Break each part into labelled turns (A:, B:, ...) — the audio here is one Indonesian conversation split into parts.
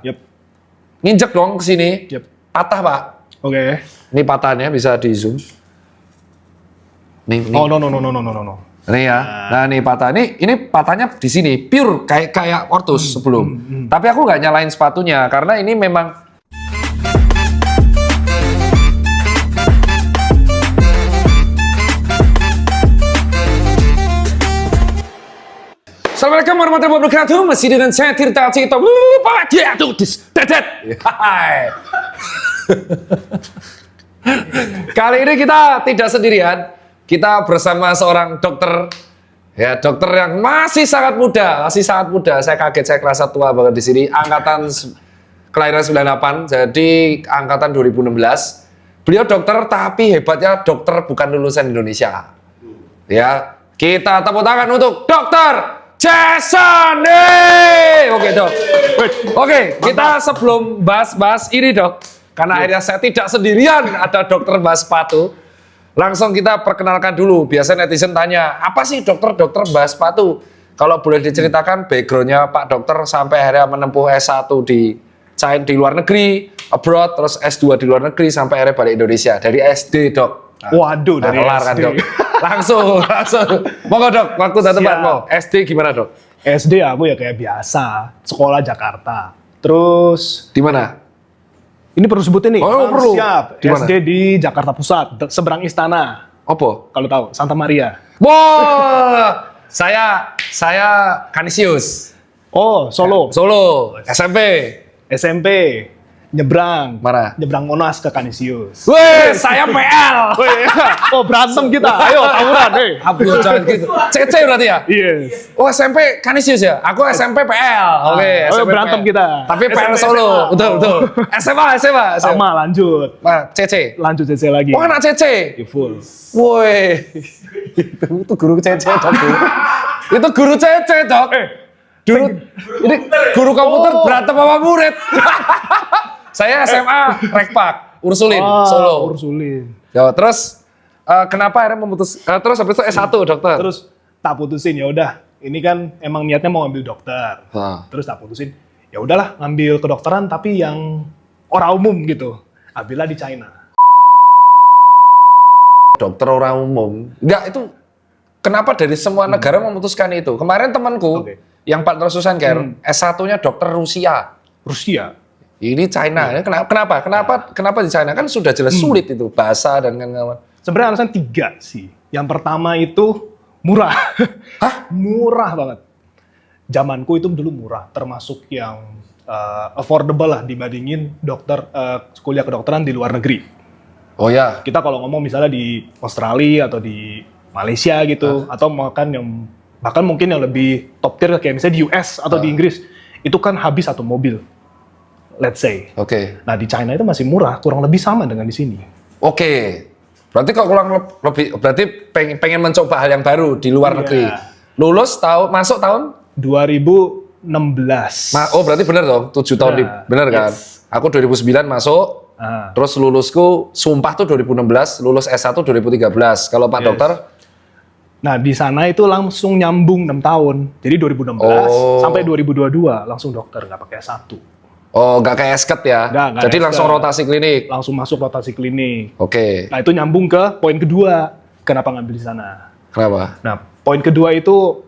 A: Yep.
B: Nginjek dong ke sini.
A: Yep.
B: Patah, Pak.
A: Oke.
B: Ini patahnya bisa di zoom. Nih.
A: Oh, no.
B: Nih ya. Nah, nih patah. Ini patahnya di sini. Pure kayak ortus sebelum. Tapi aku nggak nyalain sepatunya karena ini memang Assalamualaikum warahmatullahi wabarakatuh. Masih dengan saya Tirta Cito. Hai. Kali ini kita tidak sendirian. Kita bersama seorang dokter. Ya, dokter yang masih sangat muda. Saya kaget, saya kerasa tua banget di sini. Angkatan kelahiran 98, jadi angkatan 2016. Beliau dokter, tapi hebatnya dokter bukan lulusan Indonesia. Ya, kita tepuk tangan untuk dokter Jason. Oke, Dok. Oke, kita sebelum bahas ini, Dok, karena akhirnya saya tidak sendirian, ada dokter bahas sepatu. Langsung kita perkenalkan dulu. Biasa netizen tanya, apa sih dokter bahas sepatu? Kalau boleh diceritakan backgroundnya Pak Dokter sampai akhirnya menempuh S1 di China, di luar negeri, abroad, terus S2 di luar negeri, sampai akhirnya balik Indonesia. Dari SD, Dok.
A: Waduh, dari
B: kelar kan,
A: SD.
B: Dok. Langsung. Monggo, Dok, waktu dan tempat mau. SD gimana, Dok?
A: SD aku ya kayak biasa, sekolah Jakarta. Terus
B: Di mana?
A: ini perlu sebutin nih.
B: Oh, perlu.
A: Siap.
B: Di mana?
A: SD di Jakarta Pusat, seberang istana.
B: Apa?
A: Kalau tahu, Santa Maria.
B: Wah, saya Kanisius.
A: Oh, Solo.
B: Solo, SMP.
A: SMP. Nyebrang.
B: Mana?
A: Nyebrang Monas ke Kanisius.
B: Weh, saya PL.
A: Oh, berantem kita. Ayo, tawuran. Hey.
B: Aduh, jangan gitu. CC berarti ya?
A: Yes.
B: Oh, SMP Kanisius ya? Aku SMP PL. Oke,
A: Ayo,
B: SMP
A: berantem
B: PL.
A: kita.
B: Tapi PL
A: SMP.
B: Betul. SMA.
A: Sama, lanjut.
B: Nah, CC.
A: Lanjut CC lagi.
B: Oh, anak CC.
A: Ya, full.
B: Woi. Itu guru CC, Dok. Itu guru CC, Dok. Dulu ini guru komputer berantem sama murid. Saya SMA Rekpak, Ursulin, Solo.
A: Ursulin.
B: Ya, terus kenapa akhirnya memutus? Terus habis itu S1 dokter.
A: Terus tak putusin, ya udah. Ini kan emang niatnya mau ngambil dokter. Terus tak putusin. Ya udahlah, ngambil kedokteran tapi yang orang umum gitu. Ambillah di China.
B: Dokter orang umum. Enggak, itu kenapa dari semua negara memutuskan itu? Kemarin temanku yang partner Susan Care, S1-nya dokter Rusia.
A: Rusia.
B: Ini China. Kenapa di China? Kan sudah jelas sulit itu bahasa dan kawan-kawan.
A: Sebenarnya alasan 3 sih. Yang pertama itu murah.
B: Hah?
A: Murah banget. Zamanku itu dulu murah, termasuk yang affordable lah dibandingin kuliah kedokteran di luar negeri.
B: Oh ya.
A: Kita kalau ngomong misalnya di Australia atau di Malaysia gitu, atau bahkan mungkin yang lebih top tier kayak misalnya di US atau di Inggris, itu kan habis satu mobil. Let's say.
B: Oke.
A: Nah di China itu masih murah, kurang lebih sama dengan di sini.
B: Oke. Berarti kalau kurang lebih, berarti pengen mencoba hal yang baru di luar negeri. Lulus masuk tahun?
A: 2016.
B: Oh berarti bener dong, 7 tahun bener kan?
A: Yes.
B: Aku 2009 masuk, terus lulusku sumpah tuh 2016, lulus S1 2013. Kalau Pak Dokter?
A: Nah di sana itu langsung nyambung 6 tahun. Jadi 2016 sampai 2022 langsung dokter, nggak pakai S1.
B: Oh, nggak kayak esket ya?
A: Nggak
B: jadi
A: esket.
B: langsung rotasi klinik?
A: Langsung masuk rotasi klinik.
B: Oke.
A: Nah itu nyambung ke poin kedua, kenapa ngambil di sana.
B: Kenapa?
A: Nah poin kedua itu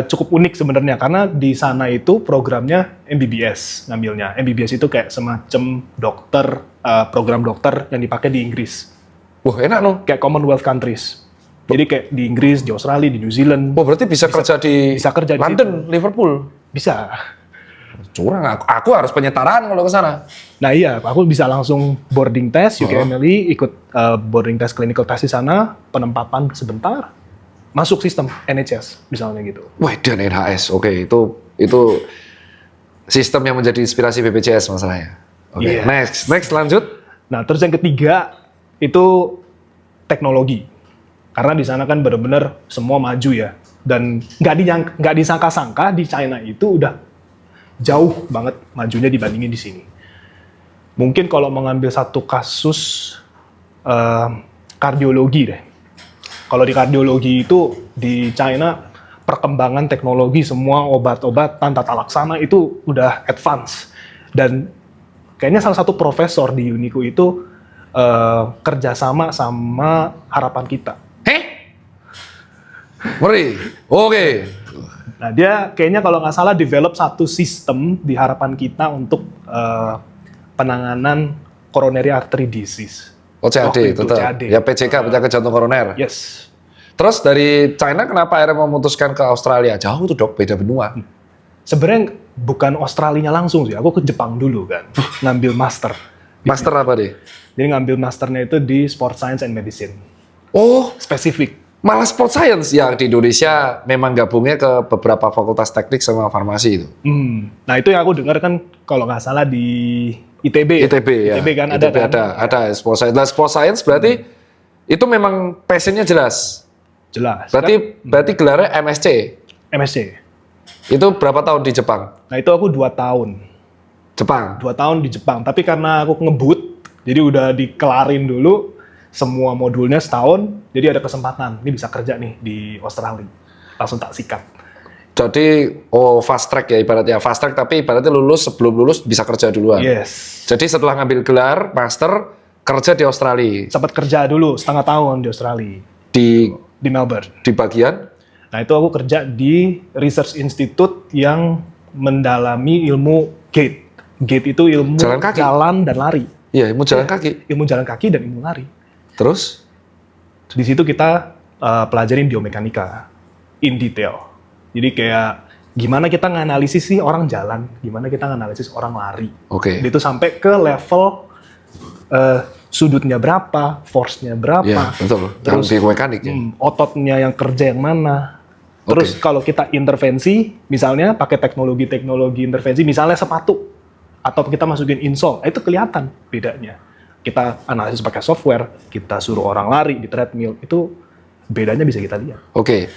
A: cukup unik sebenarnya, karena di sana itu programnya MBBS ngambilnya. MBBS itu kayak semacam dokter, program dokter yang dipakai di Inggris.
B: Wah enak loh.
A: Kayak Commonwealth countries. Jadi kayak di Inggris, di Australia, di New Zealand.
B: Oh berarti bisa kerja di London,
A: situ.
B: Liverpool?
A: Bisa.
B: Curang, aku harus penyetaraan kalau ke sana.
A: Nah iya, aku bisa langsung boarding test, UKMLI, ikut boarding test, clinical test di sana, penempatan sebentar, masuk sistem NHS, misalnya gitu.
B: Wah, dan NHS, oke, itu sistem yang menjadi inspirasi BPJS masalahnya. Oke, next lanjut.
A: Nah, terus yang ketiga itu teknologi, karena di sana kan benar-benar semua maju ya, dan nggak disangka-sangka di China itu udah jauh banget majunya dibandingin di sini. Mungkin kalau mengambil satu kasus kardiologi deh. Kalau di kardiologi itu di China perkembangan teknologi semua obat-obatan tata laksana itu udah advance. Dan kayaknya salah satu profesor di Uniku itu kerjasama sama Harapan Kita.
B: Ngeri. Oke.
A: Nah, dia kayaknya kalau nggak salah develop satu sistem di Harapan Kita untuk penanganan coronary artery disease.
B: Oh, CAD,
A: Waktu itu,
B: tetap.
A: CAD.
B: Ya PCK, penyakit jantung koroner.
A: Yes.
B: Terus dari China kenapa akhirnya memutuskan ke Australia? Jauh tuh dok, beda benua.
A: Sebenarnya bukan Australia langsung sih, aku ke Jepang dulu kan, ngambil master.
B: Master apa deh?
A: Jadi ngambil masternya itu di Sport Science and Medicine.
B: Oh,
A: Spesifik.
B: malah sport science yang di Indonesia memang gabungnya ke beberapa fakultas teknik sama farmasi itu.
A: Nah itu yang aku dengar kan kalau nggak salah di ITB.
B: ITB ya.
A: ITB kan
B: ITB
A: ada.
B: ada sport science. Nah, sport science berarti itu memang passionnya jelas.
A: Jelas.
B: Berarti gelarnya MSc.
A: MSc.
B: Itu berapa tahun di Jepang?
A: Nah itu aku 2 tahun.
B: Jepang.
A: 2 tahun di Jepang. Tapi karena aku ngebut, jadi udah dikelarin dulu semua modulnya setahun. Jadi ada kesempatan, ini bisa kerja nih di Australia. Langsung tak sikat.
B: Jadi fast track ya ibaratnya. Fast track tapi ibaratnya sebelum lulus bisa kerja duluan.
A: Yes.
B: Jadi setelah ngambil gelar master kerja di Australia.
A: Sempat kerja dulu setengah tahun di Australia. Di Melbourne.
B: Di bagian?
A: Nah itu aku kerja di Research Institute yang mendalami ilmu gait. Gait itu ilmu
B: Jalan kaki?
A: jalan dan lari.
B: Iya, ilmu jalan kaki.
A: Ilmu jalan kaki dan ilmu lari.
B: Terus?
A: Di situ kita pelajarin biomekanika in detail. Jadi kayak gimana kita nganalisis sih orang jalan, gimana kita nganalisis orang lari.
B: Oke.
A: Itu sampai ke level sudutnya berapa, force-nya berapa.
B: Iya, betul.
A: Terus
B: Yang biomekanik ya.
A: ototnya yang kerja yang mana. Terus kalau kita intervensi, misalnya pakai teknologi intervensi, misalnya sepatu, atau kita masukin insole, itu kelihatan bedanya. Kita analisis pakai software, kita suruh orang lari di treadmill, itu bedanya bisa kita lihat.
B: Oke.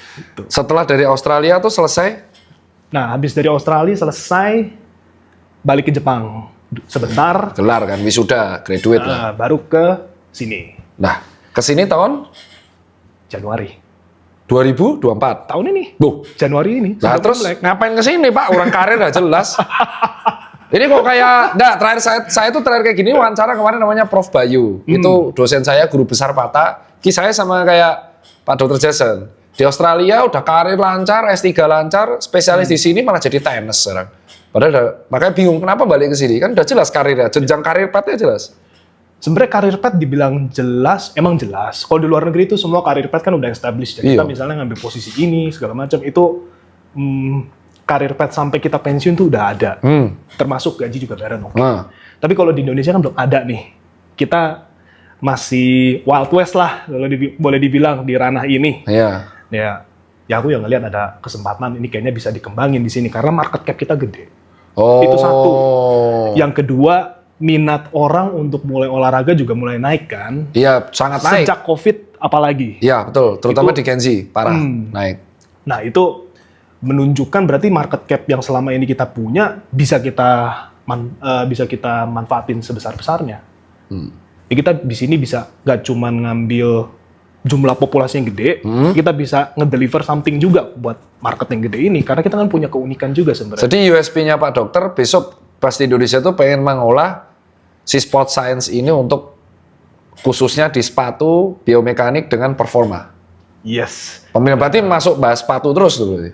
B: Setelah dari Australia tuh selesai?
A: Nah, habis dari Australia selesai, balik ke Jepang sebentar,
B: Gelar kan, wisuda, graduate lah.
A: baru ke sini,
B: Nah, kesini tahun
A: Januari.
B: 2024.
A: Tahun ini,
B: Buh.
A: Januari ini.
B: Nah,
A: sebelum
B: terus
A: Imlek.
B: ngapain kesini Pak? Orang karir nggak jelas. Ini kok kayak, terakhir saya tuh terakhir kayak gini wawancara kemarin namanya Prof. Bayu. Itu dosen saya, guru besar Pata. Kisahnya sama kayak Pak Dr. Jason. Di Australia udah karir lancar, S3 lancar, spesialis di sini malah jadi tenis sekarang. Padahal makanya bingung kenapa balik ke sini. Kan udah jelas karirnya, jenjang karir pathnya jelas.
A: Sebenarnya karir path dibilang jelas, emang jelas. Kalau di luar negeri itu semua karir path kan udah established. Ya. Kita
B: Iya.
A: misalnya ngambil posisi ini, segala macam, itu karir path sampai kita pensiun tuh udah ada. Termasuk gaji juga bareng. Oke.
B: Nah.
A: Tapi kalau di Indonesia kan belum ada nih. Kita masih Wild West lah, kalau boleh dibilang di ranah ini.
B: Iya.
A: Ya aku yang ngelihat ada kesempatan ini kayaknya bisa dikembangin di sini karena market cap kita gede.
B: Oh.
A: Itu satu. Yang kedua, minat orang untuk mulai olahraga juga mulai naik kan.
B: Iya, sangat naik.
A: Sejak COVID apalagi.
B: Iya, betul. Terutama
A: Itu-
B: di Genzi, parah naik.
A: Nah itu menunjukkan berarti market cap yang selama ini kita punya bisa kita manfaatin sebesar-besarnya. Ya, kita di sini bisa nggak cuma ngambil jumlah populasi yang gede, kita bisa ngedeliver something juga buat market yang gede ini karena kita kan punya keunikan juga sebenarnya.
B: Jadi USP-nya Pak Dokter besok pas di Indonesia tuh pengen mengolah si sport science ini untuk khususnya di sepatu biomekanik dengan performa.
A: Yes.
B: Peminat berarti masuk bahas sepatu terus tuh berarti.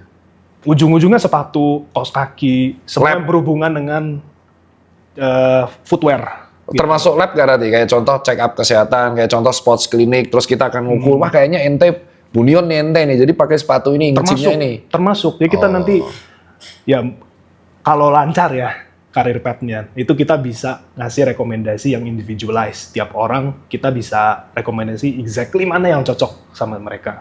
A: Ujung-ujungnya sepatu, kaos kaki, semua yang berhubungan dengan footwear.
B: Termasuk lab gak nanti? Kayak contoh check up kesehatan, kayak contoh sports clinic, terus kita akan ngukur, wah kayaknya ente bunion nih ente nih, jadi pakai sepatu ini, ngecipnya ini.
A: Termasuk. Jadi kita nanti, ya kalau lancar ya karir path-nya, itu kita bisa ngasih rekomendasi yang individualized. Tiap orang kita bisa rekomendasi exactly mana yang cocok sama mereka.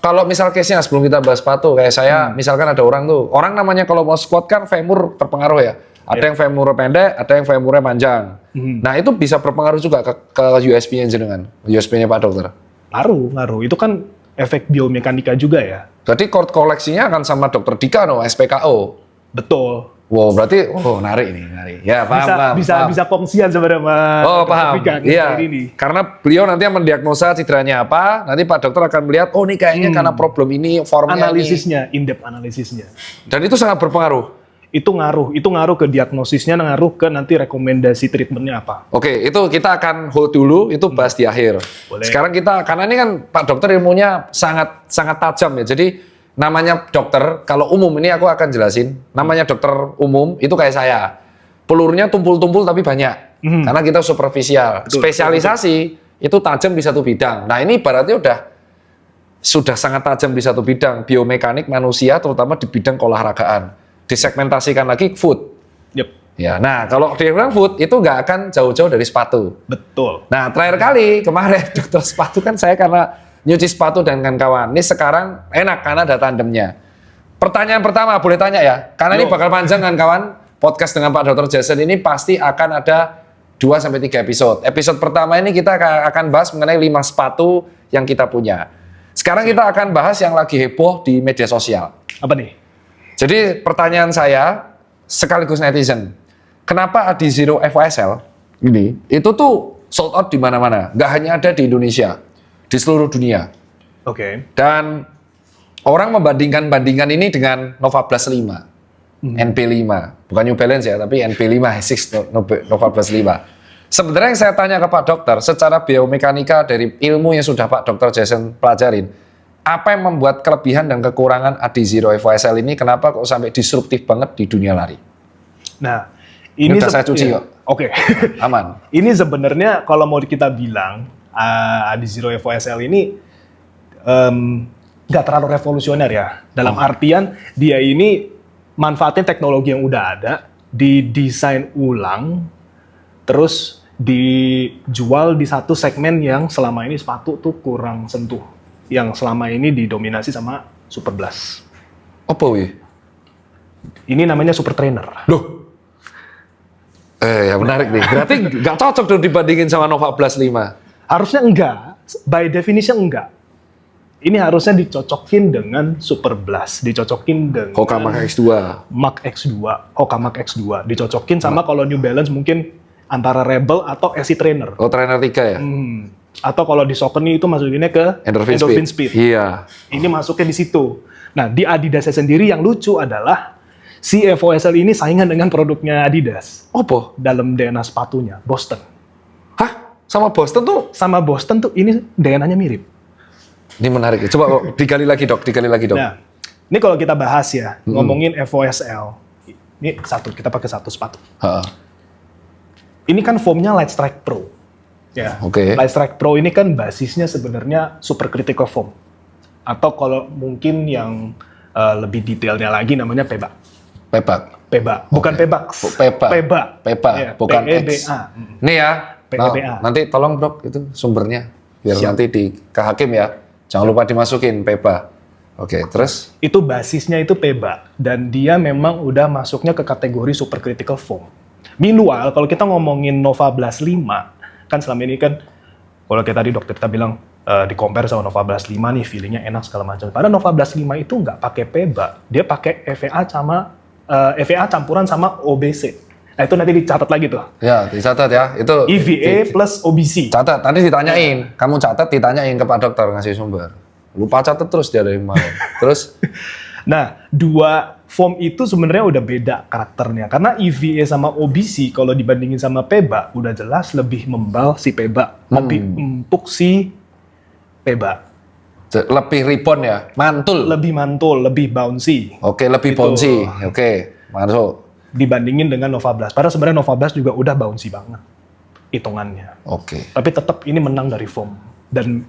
B: Kalau misal case-nya sebelum kita bahas sepatu, kayak saya, misalkan ada orang tuh, orang namanya kalau mau squat kan femur terpengaruh ya. Ada yang femurnya pendek, ada yang femurnya panjang. Nah itu bisa berpengaruh juga ke USP-nya jenengan, USP-nya Pak Dokter.
A: Ngaruh. Itu kan efek biomekanika juga ya.
B: Berarti core koleksinya akan sama Dokter Dika no, SPKO.
A: Betul.
B: Wow, berarti narik nih, narik. Ya, paham.
A: Bisa kongsian sebenarnya sama
B: Paham.
A: Dika,
B: Iya.
A: ini.
B: Karena beliau nanti yang mendiagnosa cederanya apa, nanti Pak Dokter akan melihat, oh ini kayaknya karena problem ini, formnya
A: Analisisnya, in-depth analisisnya.
B: ini. Dan itu sangat berpengaruh.
A: itu ngaruh ke diagnosisnya, ngaruh ke nanti rekomendasi treatmentnya apa.
B: Oke, itu kita akan hold dulu, itu bahas di akhir.
A: Boleh.
B: Sekarang kita, karena ini kan Pak Dokter ilmunya sangat tajam ya. Jadi namanya dokter, kalau umum ini aku akan jelasin. Namanya dokter umum itu kayak saya. Pelurnya tumpul-tumpul tapi banyak. Karena kita superficial.
A: Betul,
B: Spesialisasi itu tajam di satu bidang. Nah ini ibaratnya sudah sangat tajam di satu bidang. Biomekanik manusia terutama di bidang keolahragaan. Disegmentasikan lagi food.
A: Yep.
B: Ya, nah kalau di bidang food itu nggak akan jauh-jauh dari sepatu.
A: Betul.
B: Nah terakhir kali kemarin dokter sepatu kan saya karena nyuci sepatu dan kawan-kawan. Ini sekarang enak karena ada tandemnya. Pertanyaan pertama boleh tanya ya, karena ini bakal panjang kan kawan. Podcast dengan Pak Dr. Jason ini pasti akan ada 2-3 episode. Episode pertama ini kita akan bahas mengenai 5 sepatu yang kita punya. Sekarang kita akan bahas yang lagi heboh di media sosial.
A: Apa nih?
B: Jadi pertanyaan saya sekaligus netizen, kenapa Adizero FOSL ini itu tuh sold out di mana-mana, nggak hanya ada di Indonesia, di seluruh dunia.
A: Oke.
B: Dan orang membandingkan ini dengan Nova Blast 5, NP5, bukan New Balance ya, tapi NP5 Asics Nova Blast 5. Sebenarnya yang saya tanya ke Pak Dokter, secara biomekanika dari ilmu yang sudah Pak Dokter Jason pelajarin, apa yang membuat kelebihan dan kekurangan Adizero FOSL ini, kenapa kok sampai disruptif banget di dunia lari?
A: Nah, ini
B: udah saya cuci kok.
A: Oke.
B: Aman.
A: Ini sebenarnya kalau mau kita bilang Adizero FOSL ini nggak terlalu revolusioner ya. Dalam artian dia ini manfaatin teknologi yang udah ada, didesain ulang, terus dijual di satu segmen yang selama ini sepatu tuh kurang sentuh. Yang selama ini didominasi sama Super Blast.
B: Apa wih?
A: Ini namanya Super Trainer.
B: Loh? Ya menarik nih. Berarti nggak cocok dong dibandingin sama Nova Blast 5.
A: Harusnya enggak. By definition enggak. Ini harusnya dicocokin dengan Super Blast. Dicocokin dengan
B: Hoka Mach X2.
A: Mach X2. Hoka Mach X2. Dicocokin sama kalau New Balance mungkin antara Rebel atau SC Trainer.
B: Oh, Trainer 3 ya?
A: Atau kalau di Saucony itu masukinnya ke
B: Endorphin Speed. Iya.
A: Ini masuknya di situ. Nah, di Adidasnya sendiri yang lucu adalah si FOSL ini saingan dengan produknya Adidas.
B: Apa?
A: Dalam DNA sepatunya, Boston.
B: Hah? Sama Boston tuh?
A: Sama Boston tuh ini DNA-nya mirip.
B: Ini menarik. Coba kok digali lagi dok.
A: Nah, ini kalau kita bahas ya, ngomongin FOSL. Ini satu, kita pakai satu sepatu. Ini kan foamnya Light Strike Pro. Ya, Light Strike Pro ini kan basisnya sebenarnya supercritical foam. Atau kalau mungkin yang lebih detailnya lagi namanya PEBA. Bukan PEBA.
B: PEBA,
A: ya,
B: bukan
A: PEBA.
B: X. Nih ya, nanti tolong dok itu sumbernya. Biar nanti ke hakim ya. Jangan lupa dimasukin PEBA. Oke, terus?
A: Itu basisnya itu PEBA. Dan dia memang udah masuknya ke kategori supercritical foam. Meanwhile, kalau kita ngomongin Nova Blast 5, kan selama ini kan kalau kayak tadi dokter kita bilang di-compare sama Nova Blast 5 nih feelingnya enak segala macam. Padahal Nova Blast 5 itu nggak pakai PEBA, dia pakai EVA campuran sama OBC. Nah itu nanti dicatat lagi tuh.
B: Ya dicatat ya itu.
A: EVA plus OBC.
B: Catat, nanti ditanyain. Kamu catat ditanyain ke Pak Dokter ngasih sumber. Lupa catat terus dia dari kemarin. Terus?
A: Nah dua foam itu sebenarnya udah beda karakternya. Karena EVA sama OBC kalau dibandingin sama PEBA udah jelas lebih membal si PEBA, lebih empuk si PEBA.
B: Lebih rebound ya, mantul.
A: Lebih mantul, lebih bouncy.
B: Oke, lebih
A: Gitu.
B: bouncy. Oke, masuk.
A: Dibandingin dengan Nova Blast. Padahal sebenarnya Nova Blast juga udah bouncy banget hitungannya.
B: Oke.
A: Tapi tetap ini menang dari foam. Dan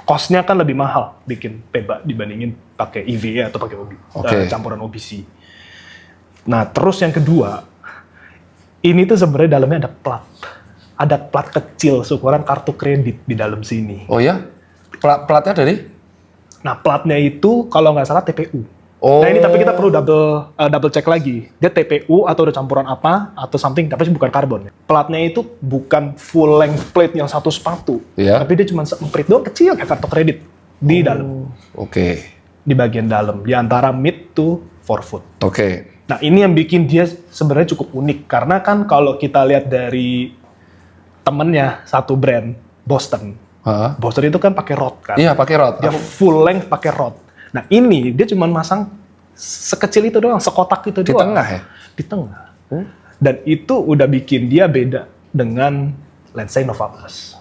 A: cost-nya kan lebih mahal bikin PEBA dibandingin pakai EVA atau pakai campuran OBC. Nah, terus yang kedua, ini tuh sebenarnya dalamnya ada plat. Ada plat kecil seukuran kartu kredit di dalam sini.
B: Oh ya? Platnya dari?
A: Nah, platnya itu kalau nggak salah TPU.
B: Oh.
A: Nah ini tapi kita perlu double check lagi. Dia TPU atau ada campuran apa atau something, tapi bukan karbon. Platnya itu bukan full length plate yang satu sepatu, tapi dia cuma seemprit doang kecil kayak kartu kredit di dalam.
B: Oke.
A: Di bagian dalam, di antara mid to forefoot.
B: Oke.
A: Nah ini yang bikin dia sebenarnya cukup unik karena kan kalau kita lihat dari temennya satu brand Boston, Boston itu kan pakai rod kan?
B: Iya pakai rod.
A: Dia full length pakai rod. Nah ini dia cuma masang sekecil itu doang, sekotak itu
B: di
A: doang.
B: tengah ya?
A: di tengah. Dan itu udah bikin dia beda dengan let's say Nova Plus.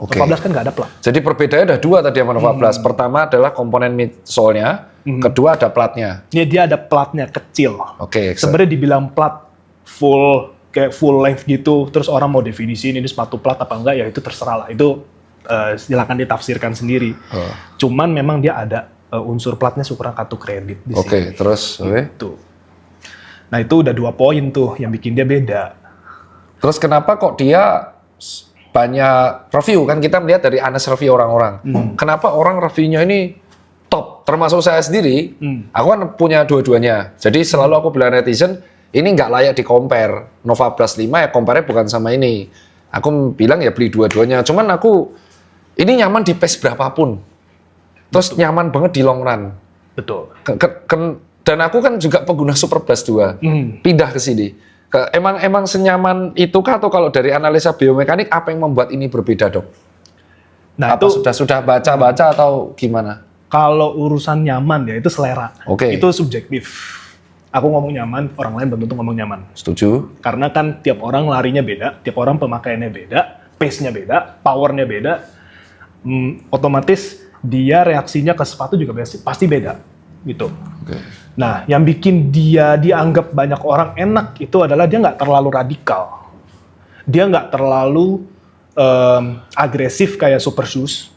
B: Oke.
A: Nova Plus kan nggak ada plat.
B: Jadi perbedaannya ada dua tadi sama Nova Plus. Pertama adalah komponen midsole-nya, kedua ada platnya.
A: Dia ada platnya kecil.
B: Oke.
A: Sebenarnya dibilang plat kayak full length gitu, terus orang mau definisiin ini sepatu plat apa enggak, ya itu terserah lah. Itu silakan ditafsirkan sendiri. Cuman memang dia ada unsur platnya ukuran kartu kredit di sini.
B: Oke, terus
A: Gitu. Nah itu udah 2 poin tuh yang bikin dia beda.
B: Terus kenapa kok dia banyak review? Kan kita melihat dari honest review orang-orang. Kenapa orang reviewnya ini top? Termasuk saya sendiri, aku kan punya dua-duanya. Jadi selalu aku bilang netizen, ini nggak layak di compare. Nova Plus 5 ya compare bukan sama ini. Aku bilang ya beli dua-duanya. Cuman aku, ini nyaman di pace berapapun. Terus nyaman banget di long run.
A: Betul.
B: Dan aku kan juga pengguna Super Blast 2. Pindah ke sini. Emang senyaman itukah atau kalau dari analisa biomekanik apa yang membuat ini berbeda, Dok?
A: Nah
B: apa
A: itu
B: sudah baca-baca atau gimana?
A: kalau urusan nyaman ya itu selera.
B: Oke.
A: Itu subjektif. Aku ngomong nyaman, orang lain belum tentu ngomong nyaman.
B: Setuju?
A: Karena kan tiap orang larinya beda, tiap orang pemakaiannya beda, pace-nya beda, power-nya beda. Otomatis dia reaksinya ke sepatu juga pasti beda. Gitu.
B: Oke.
A: Nah, yang bikin dia dianggap banyak orang enak itu adalah dia nggak terlalu radikal. Dia nggak terlalu agresif kayak Super Shoes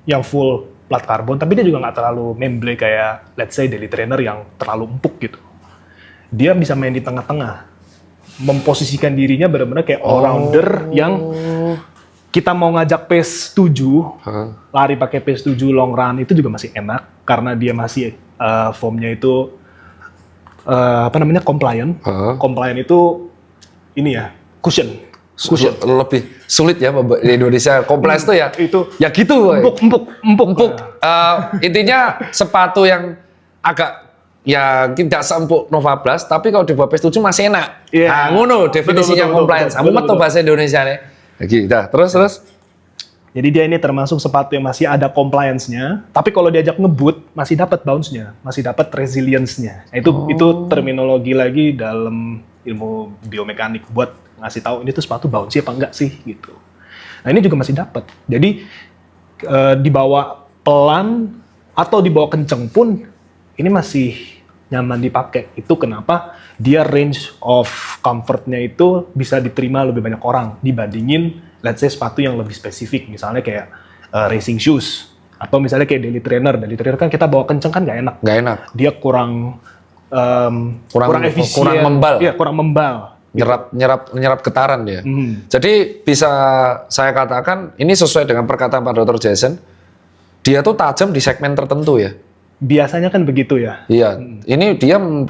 A: yang full plat karbon, tapi dia juga nggak terlalu memble kayak let's say Daily Trainer yang terlalu empuk gitu. Dia bisa main di tengah-tengah, memposisikan dirinya benar-benar kayak all-rounder yang kita mau ngajak pace 7, lari pakai pace 7 long run itu juga masih enak karena dia masih formnya itu compliant. Compliant itu ini ya, cushion.
B: Lebih sulit ya di Indonesia. Compliance tuh ya
A: itu
B: ya gitu.
A: empuk.
B: Intinya sepatu yang agak ya tidak seempuk Nova Blast, tapi kalau dibuat PS7 masih enak.
A: Iya.
B: Nah, ngono definisinya
A: Betul,
B: compliance.
A: betul,
B: Kamu metu
A: betul.
B: bahasa Indonesia nih. Gitu. Terus.
A: Jadi dia ini termasuk sepatu yang masih ada compliance-nya, tapi kalau diajak ngebut masih dapat bounce-nya, masih dapat resilience-nya. Nah, itu terminologi lagi dalam ilmu biomekanik buat ngasih tahu ini tuh sepatu bouncy apa enggak sih gitu. Nah, ini juga masih dapat. Jadi dibawa pelan atau dibawa kenceng pun ini masih nyaman dipakai. Itu kenapa dia range of comfort-nya itu bisa diterima lebih banyak orang dibandingin let's say sepatu yang lebih spesifik, misalnya kayak racing shoes atau misalnya kayak Daily Trainer. Daily Trainer kan kita bawa kenceng kan nggak enak.
B: Nggak enak.
A: Dia kurang efisien.
B: Kurang membal.
A: Iya, kurang membal.
B: Nyerap getaran dia. Jadi bisa saya katakan ini sesuai dengan perkataan Pak Dr. Jason, dia tuh tajam di segmen tertentu ya.
A: Biasanya kan begitu ya.
B: Iya, ini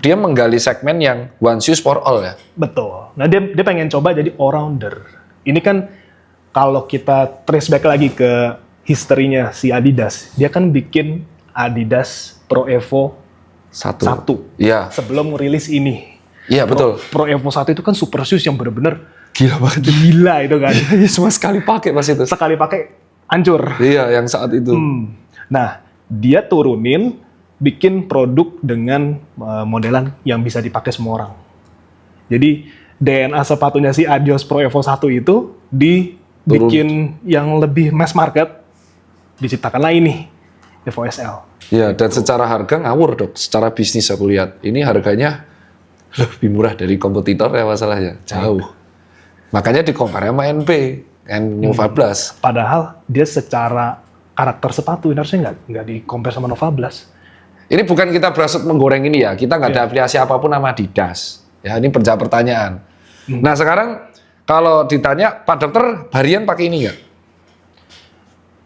B: dia menggali segmen yang one shoes for all ya.
A: Betul. Nah dia pengen coba jadi all-rounder. Ini kan kalau kita trace back lagi ke historinya si Adidas, dia kan bikin Adidas Pro Evo 1
B: Iya.
A: sebelum rilis ini.
B: Iya, betul.
A: Pro Evo 1 itu kan super shoes yang bener-bener
B: Gila banget.
A: gila itu kan.
B: Iya, cuma sekali pakai pas itu.
A: Sekali pakai hancur.
B: Iya, yang saat itu.
A: Nah, dia turunin bikin produk dengan modelan yang bisa dipakai semua orang. Jadi DNA sepatunya si Adios Pro Evo 1 itu dibikin yang lebih mass market, diciptakanlah ini Evo SL.
B: Iya, dan secara harga ngawur dok. Secara bisnis aku lihat, ini harganya lebih murah dari kompetitor ya masalahnya. Jauh. Makanya di-compare sama NP, Nova Blast.
A: Padahal dia secara karakter sepatu ini harusnya nggak di-compare sama Nova Blast.
B: Ini bukan kita berasut menggoreng ini ya. Kita nggak ada afiliasi apapun sama Adidas. Ya, ini penjawab pertanyaan. Nah sekarang kalau ditanya Pak Dokter harian pakai ini nggak?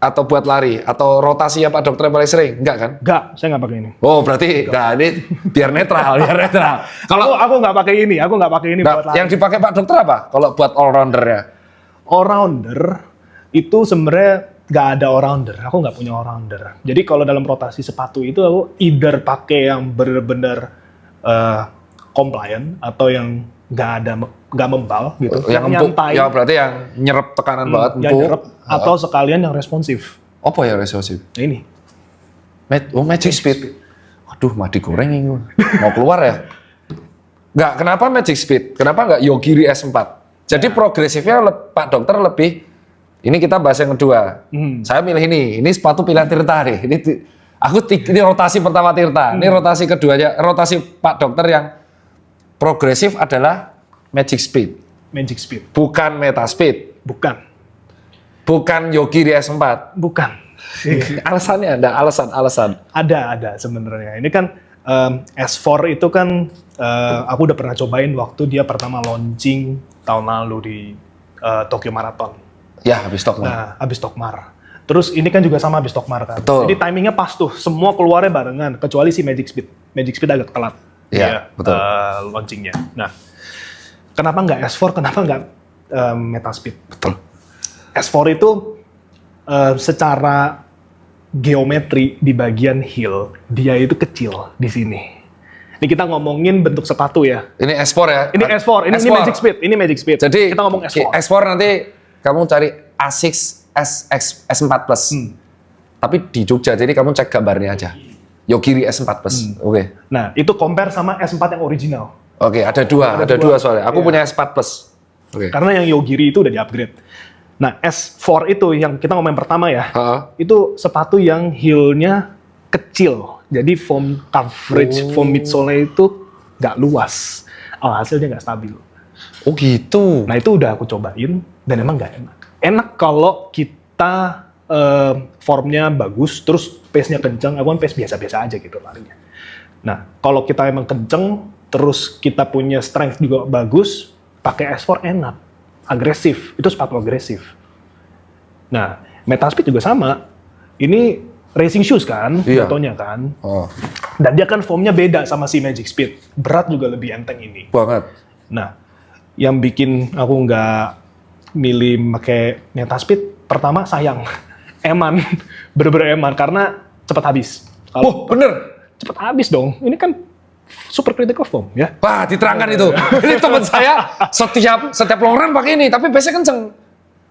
B: Atau buat lari? Atau rotasi ya Pak Dokter yang paling sering? Enggak kan?
A: Nggak, saya nggak pakai ini.
B: Oh berarti nggak, ini biar netral, Kalau
A: Aku nggak pakai ini, buat lari.
B: yang dipakai Pak Dokter apa? Kalau buat all rounder-nya?
A: All-rounder itu sebenarnya nggak ada all-rounder. Aku nggak punya all-rounder. Jadi kalau dalam rotasi sepatu itu aku either pakai yang benar-benar compliant atau yang nggak membal gitu.
B: Yang empuk,
A: nyantai.
B: ya berarti yang nyerap tekanan banget,
A: yang
B: empuk.
A: nyerep, atau sekalian yang responsif.
B: Apa ya responsif?
A: Nah, ini.
B: Magic Speed. Waduh, mah digoreng ini. Mau keluar ya? Nggak, kenapa Magic Speed? Kenapa nggak Yogiri S4? Jadi progresifnya Pak Dokter lebih, ini kita bahas yang kedua. Saya milih ini sepatu pilihan Tirta nih. Ini rotasi pertama Tirta, ini rotasi keduanya, rotasi Pak Dokter yang progresif adalah Magic Speed.
A: Magic Speed.
B: Bukan Meta Speed. Bukan Yogiri S4.
A: Bukan.
B: Alasannya ada, alasan.
A: Ada sebenarnya. Ini kan S4 itu kan aku udah pernah cobain waktu dia pertama launching tahun lalu di Tokyo Marathon.
B: Ya, habis Tokmar.
A: Nah, habis Tokmar. Terus ini kan juga sama habis Tokmar kan.
B: Betul.
A: Jadi timingnya pas tuh, semua keluarnya barengan, kecuali si Magic Speed. Magic Speed agak telat.
B: Iya, betul.
A: Launchingnya. Nah, kenapa nggak S4, kenapa nggak Meta Speed?
B: Betul.
A: S4 itu secara geometri di bagian heel, dia itu kecil di sini. Ini kita ngomongin bentuk sepatu ya.
B: Ini S4 ya?
A: Ini S4, ini Magic Speed, ini Magic Speed.
B: Jadi
A: kita ngomong S4.
B: S4 nanti kamu cari Asics S4 Plus. Tapi di Jogja, jadi kamu cek gambarnya aja. Yogiri S4 Plus. Oke.
A: Nah, itu compare sama S4 yang original.
B: Oke, ada dua soalnya. Aku punya S4 Plus. Oke.
A: Karena yang Yogiri itu udah di-upgrade. Nah, S4 itu yang kita ngomongin pertama ya. Itu sepatu yang heel-nya kecil. Jadi foam coverage, foam midsole-nya itu nggak luas. Hasilnya nggak stabil.
B: Oh gitu.
A: Nah, itu udah aku cobain dan emang nggak enak. Enak kalau kita formnya bagus, terus pace-nya kenceng. Aku kan pace biasa-biasa aja gitu larinya. Nah, kalau kita emang kenceng, terus kita punya strength juga bagus, pakai S4 enak. Agresif, itu sepatu agresif. Nah, Metaspeed juga sama. Ini racing shoes kan, jatuhnya kan. Dan dia kan foamnya beda sama si Magic Speed. Berat juga lebih enteng ini.
B: Banget.
A: Nah, yang bikin aku nggak milih pakai Metaspeed, pertama sayang. Eman, bener-bener eman, karena cepat habis.
B: Oh, bener?
A: Cepat habis dong. Ini kan super critical foam ya.
B: Wah, diterangkan itu. Ini teman saya setiap long run pakai ini, tapi pace-nya kenceng.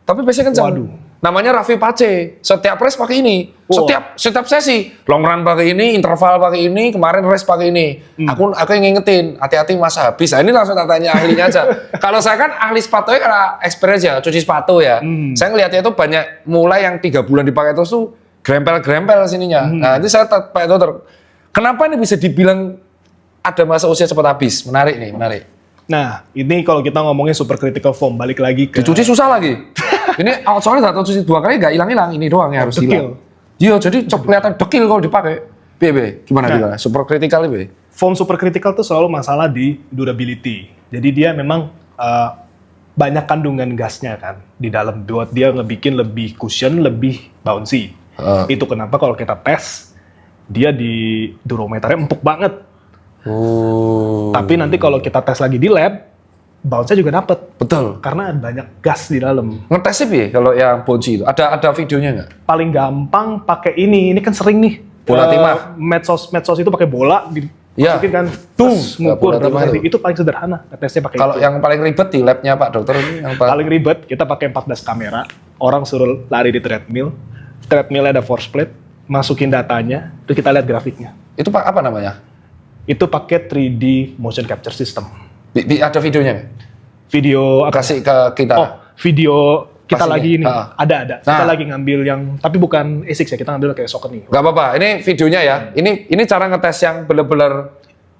A: Waduh.
B: Namanya Raffi Pace. Setiap race pakai ini.
A: Wow.
B: Setiap sesi long run pakai ini, interval pakai ini, kemarin race pakai ini. Aku yang ngingetin, hati-hati masa habis. Nah, ini langsung tanya ahlinya aja. Kalau saya kan ahli sepatunya karena experience ya, cuci sepatu ya. Saya ngelihatnya itu banyak mulai yang 3 bulan dipakai terus tuh grempel-grempel sininya. Nah, itu saya Pak Dokter. Kenapa ini bisa dibilang ada masa usia cepat habis? Menarik nih, menarik.
A: Nah, ini kalau kita ngomongin super critical foam, balik lagi ke...
B: Dicuci susah lagi. Ini soalnya nggak tahu cuci 2 kali nggak hilang-hilang. Ini doang yang harus hilang. Iya, jadi kelihatan dekil kalau dipakai. Gimana? Super critical ini?
A: Foam super critical tuh selalu masalah di durability. Jadi dia memang banyak kandungan gasnya kan di dalam, buat dia ngebikin lebih cushion, lebih bouncy. Itu kenapa kalau kita tes, dia di durometernya empuk banget. Tapi nanti kalau kita tes lagi di lab, bounce-nya juga dapet.
B: Betul.
A: Karena banyak gas di dalam.
B: Ngetesnya ya kalau yang bouncy itu? Ada videonya nggak?
A: Paling gampang pakai ini kan sering nih.
B: Bola timah.
A: Medsos itu pakai bola, dimasukin kan, terus ngukur. Itu paling sederhana, tesnya pakai
B: Kalau
A: itu.
B: yang paling ribet di labnya Pak Dokter ini yang
A: Paling ribet, kita pakai 14 kamera, orang suruh lari di treadmill, treadmillnya ada force plate, masukin datanya, terus kita lihat grafiknya.
B: Itu Pak apa namanya?
A: Itu pakai 3D motion capture system.
B: Ada videonya nggak?
A: Video apa?
B: Kasih ke kita.
A: Oh, video kita
B: Pas
A: lagi ini.
B: Ha.
A: Ada. Kita lagi ngambil yang, tapi bukan ASICS ya, kita ngambil kayak Saucony.
B: Nggak apa-apa, ini videonya ya. Ini cara ngetes yang bener-bener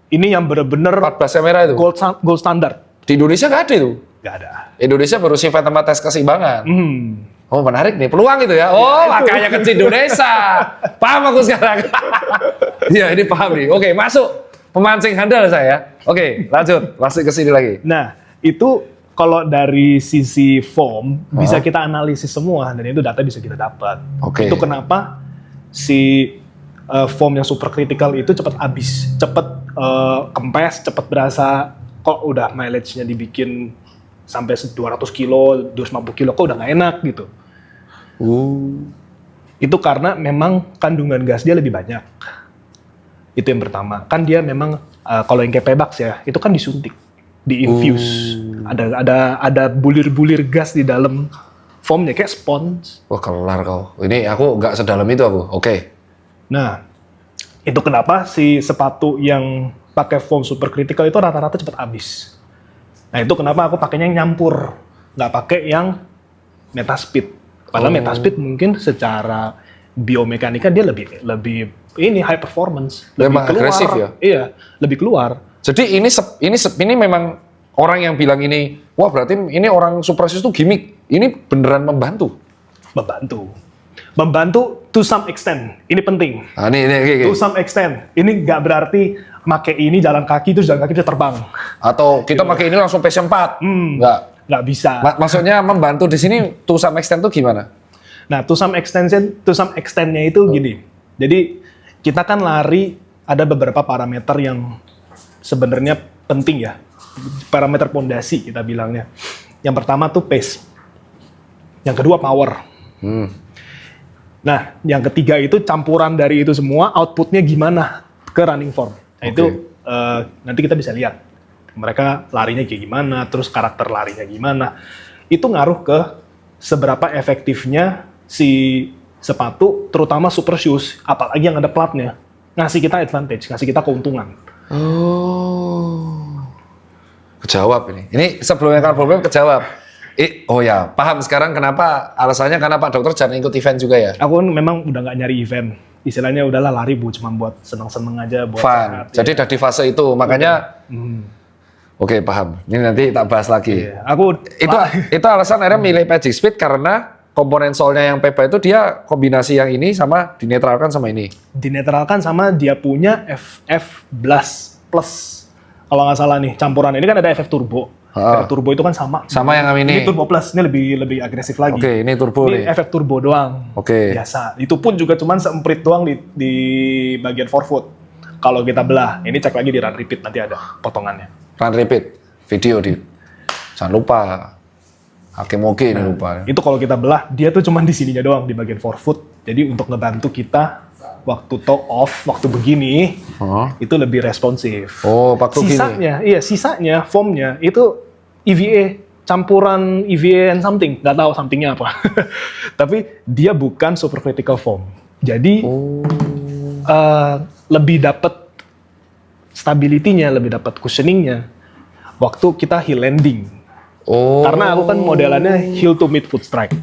A: Ini yang bener-bener
B: 14 kamera itu.
A: gold standard.
B: Di Indonesia nggak ada itu.
A: Nggak ada.
B: Indonesia baru sifat tempat tes keseimbangan. Oh menarik nih, peluang itu ya. Oh makanya ke Indonesia. Paham aku sekarang. Iya ini paham nih. Oke masuk. Pemancing handal saya. Oke, lanjut. Masuk ke sini lagi.
A: Nah, itu kalau dari sisi foam bisa kita analisis semua dan itu data bisa kita dapat.
B: Oke.
A: Itu kenapa si foam yang super critical itu cepat habis, cepat kempes, cepat berasa kok udah mileage-nya dibikin sampai 200 kilo, 250 kilo kok udah nggak enak gitu. Itu karena memang kandungan gas dia lebih banyak. Itu yang pertama. Kan dia memang kalau yang kayak Pebax ya, itu kan disuntik, diinfuse. Ada bulir-bulir gas di dalam foamnya kayak sponge.
B: Wah kelar kau. Ini aku nggak sedalam itu aku. Oke.
A: Nah, itu kenapa si sepatu yang pakai foam supercritical itu rata-rata cepat habis. Nah itu kenapa aku pakainya yang nyampur, nggak pakai yang Metaspeed. Padahal Metaspeed mungkin secara biomekanika dia lebih ini high performance, lebih
B: Memang
A: keluar,
B: agresif ya?
A: Iya, lebih keluar.
B: Jadi ini memang orang yang bilang ini, wah berarti ini orang Suprasis itu gimmick. Ini beneran membantu.
A: Membantu to some extent. Ini penting.
B: Nah, ini.
A: To some extent. Ini nggak berarti pakai ini jalan kaki terus jalan kaki bisa terbang.
B: Atau kita pakai ini langsung PS4.
A: Nggak bisa.
B: Maksudnya membantu di sini to some extent itu gimana?
A: Nah, to some extent-nya itu gini. Jadi kita kan lari ada beberapa parameter yang sebenarnya penting ya. Parameter pondasi kita bilangnya. Yang pertama tuh pace. Yang kedua power. Nah, yang ketiga itu campuran dari itu semua, outputnya gimana ke running form. Nah, itu nanti kita bisa lihat. Mereka larinya kayak gimana, terus karakter larinya gimana. Itu ngaruh ke seberapa efektifnya si sepatu, terutama super shoes, apalagi yang ada platnya, ngasih kita advantage, ngasih kita keuntungan.
B: Oh, kejawab ini. Ini sebelumnya kan problem kejawab. Oh ya, paham sekarang alasannya karena Pak Dokter jangan ikut event juga ya?
A: Aku memang udah nggak nyari event. Istilahnya udahlah lari cuma buat seneng-seneng aja, buat
B: fun.
A: sehat.
B: Jadi udah di fase itu, makanya Oke, paham. Ini nanti tak bahas lagi.
A: Iya.
B: Itu alasan akhirnya milih Magic Speed karena komponen solnya yang PEBA itu dia kombinasi yang ini sama dinetralkan sama ini.
A: Dinetralkan sama dia punya FF Blast Plus. Kalau nggak salah nih, campuran ini kan ada FF Turbo. FF Turbo itu kan sama.
B: Sama yang ini.
A: Ini Turbo Plus, ini lebih agresif lagi.
B: Oke, ini Turbo
A: ini
B: nih.
A: FF Turbo doang.
B: Oke.
A: Biasa. Itu pun juga cuman seemprit doang di bagian forefoot. Kalau kita belah, ini cek lagi di run repeat nanti ada potongannya.
B: Run repeat video jangan lupa Hakim Oke ini lupa.
A: Itu kalau kita belah dia tuh cuman di sininya doang di bagian forefoot. Jadi untuk ngebantu kita waktu toe off, waktu begini itu lebih responsif.
B: Oh, waktu gini.
A: Sisanya foamnya itu EVA campuran EVA and something, nggak tahu somethingnya apa. Tapi dia bukan supercritical foam. Jadi lebih dapat stability-nya, lebih dapat cushioning-nya waktu kita heel landing. Karena aku kan modelannya heel to mid foot strike.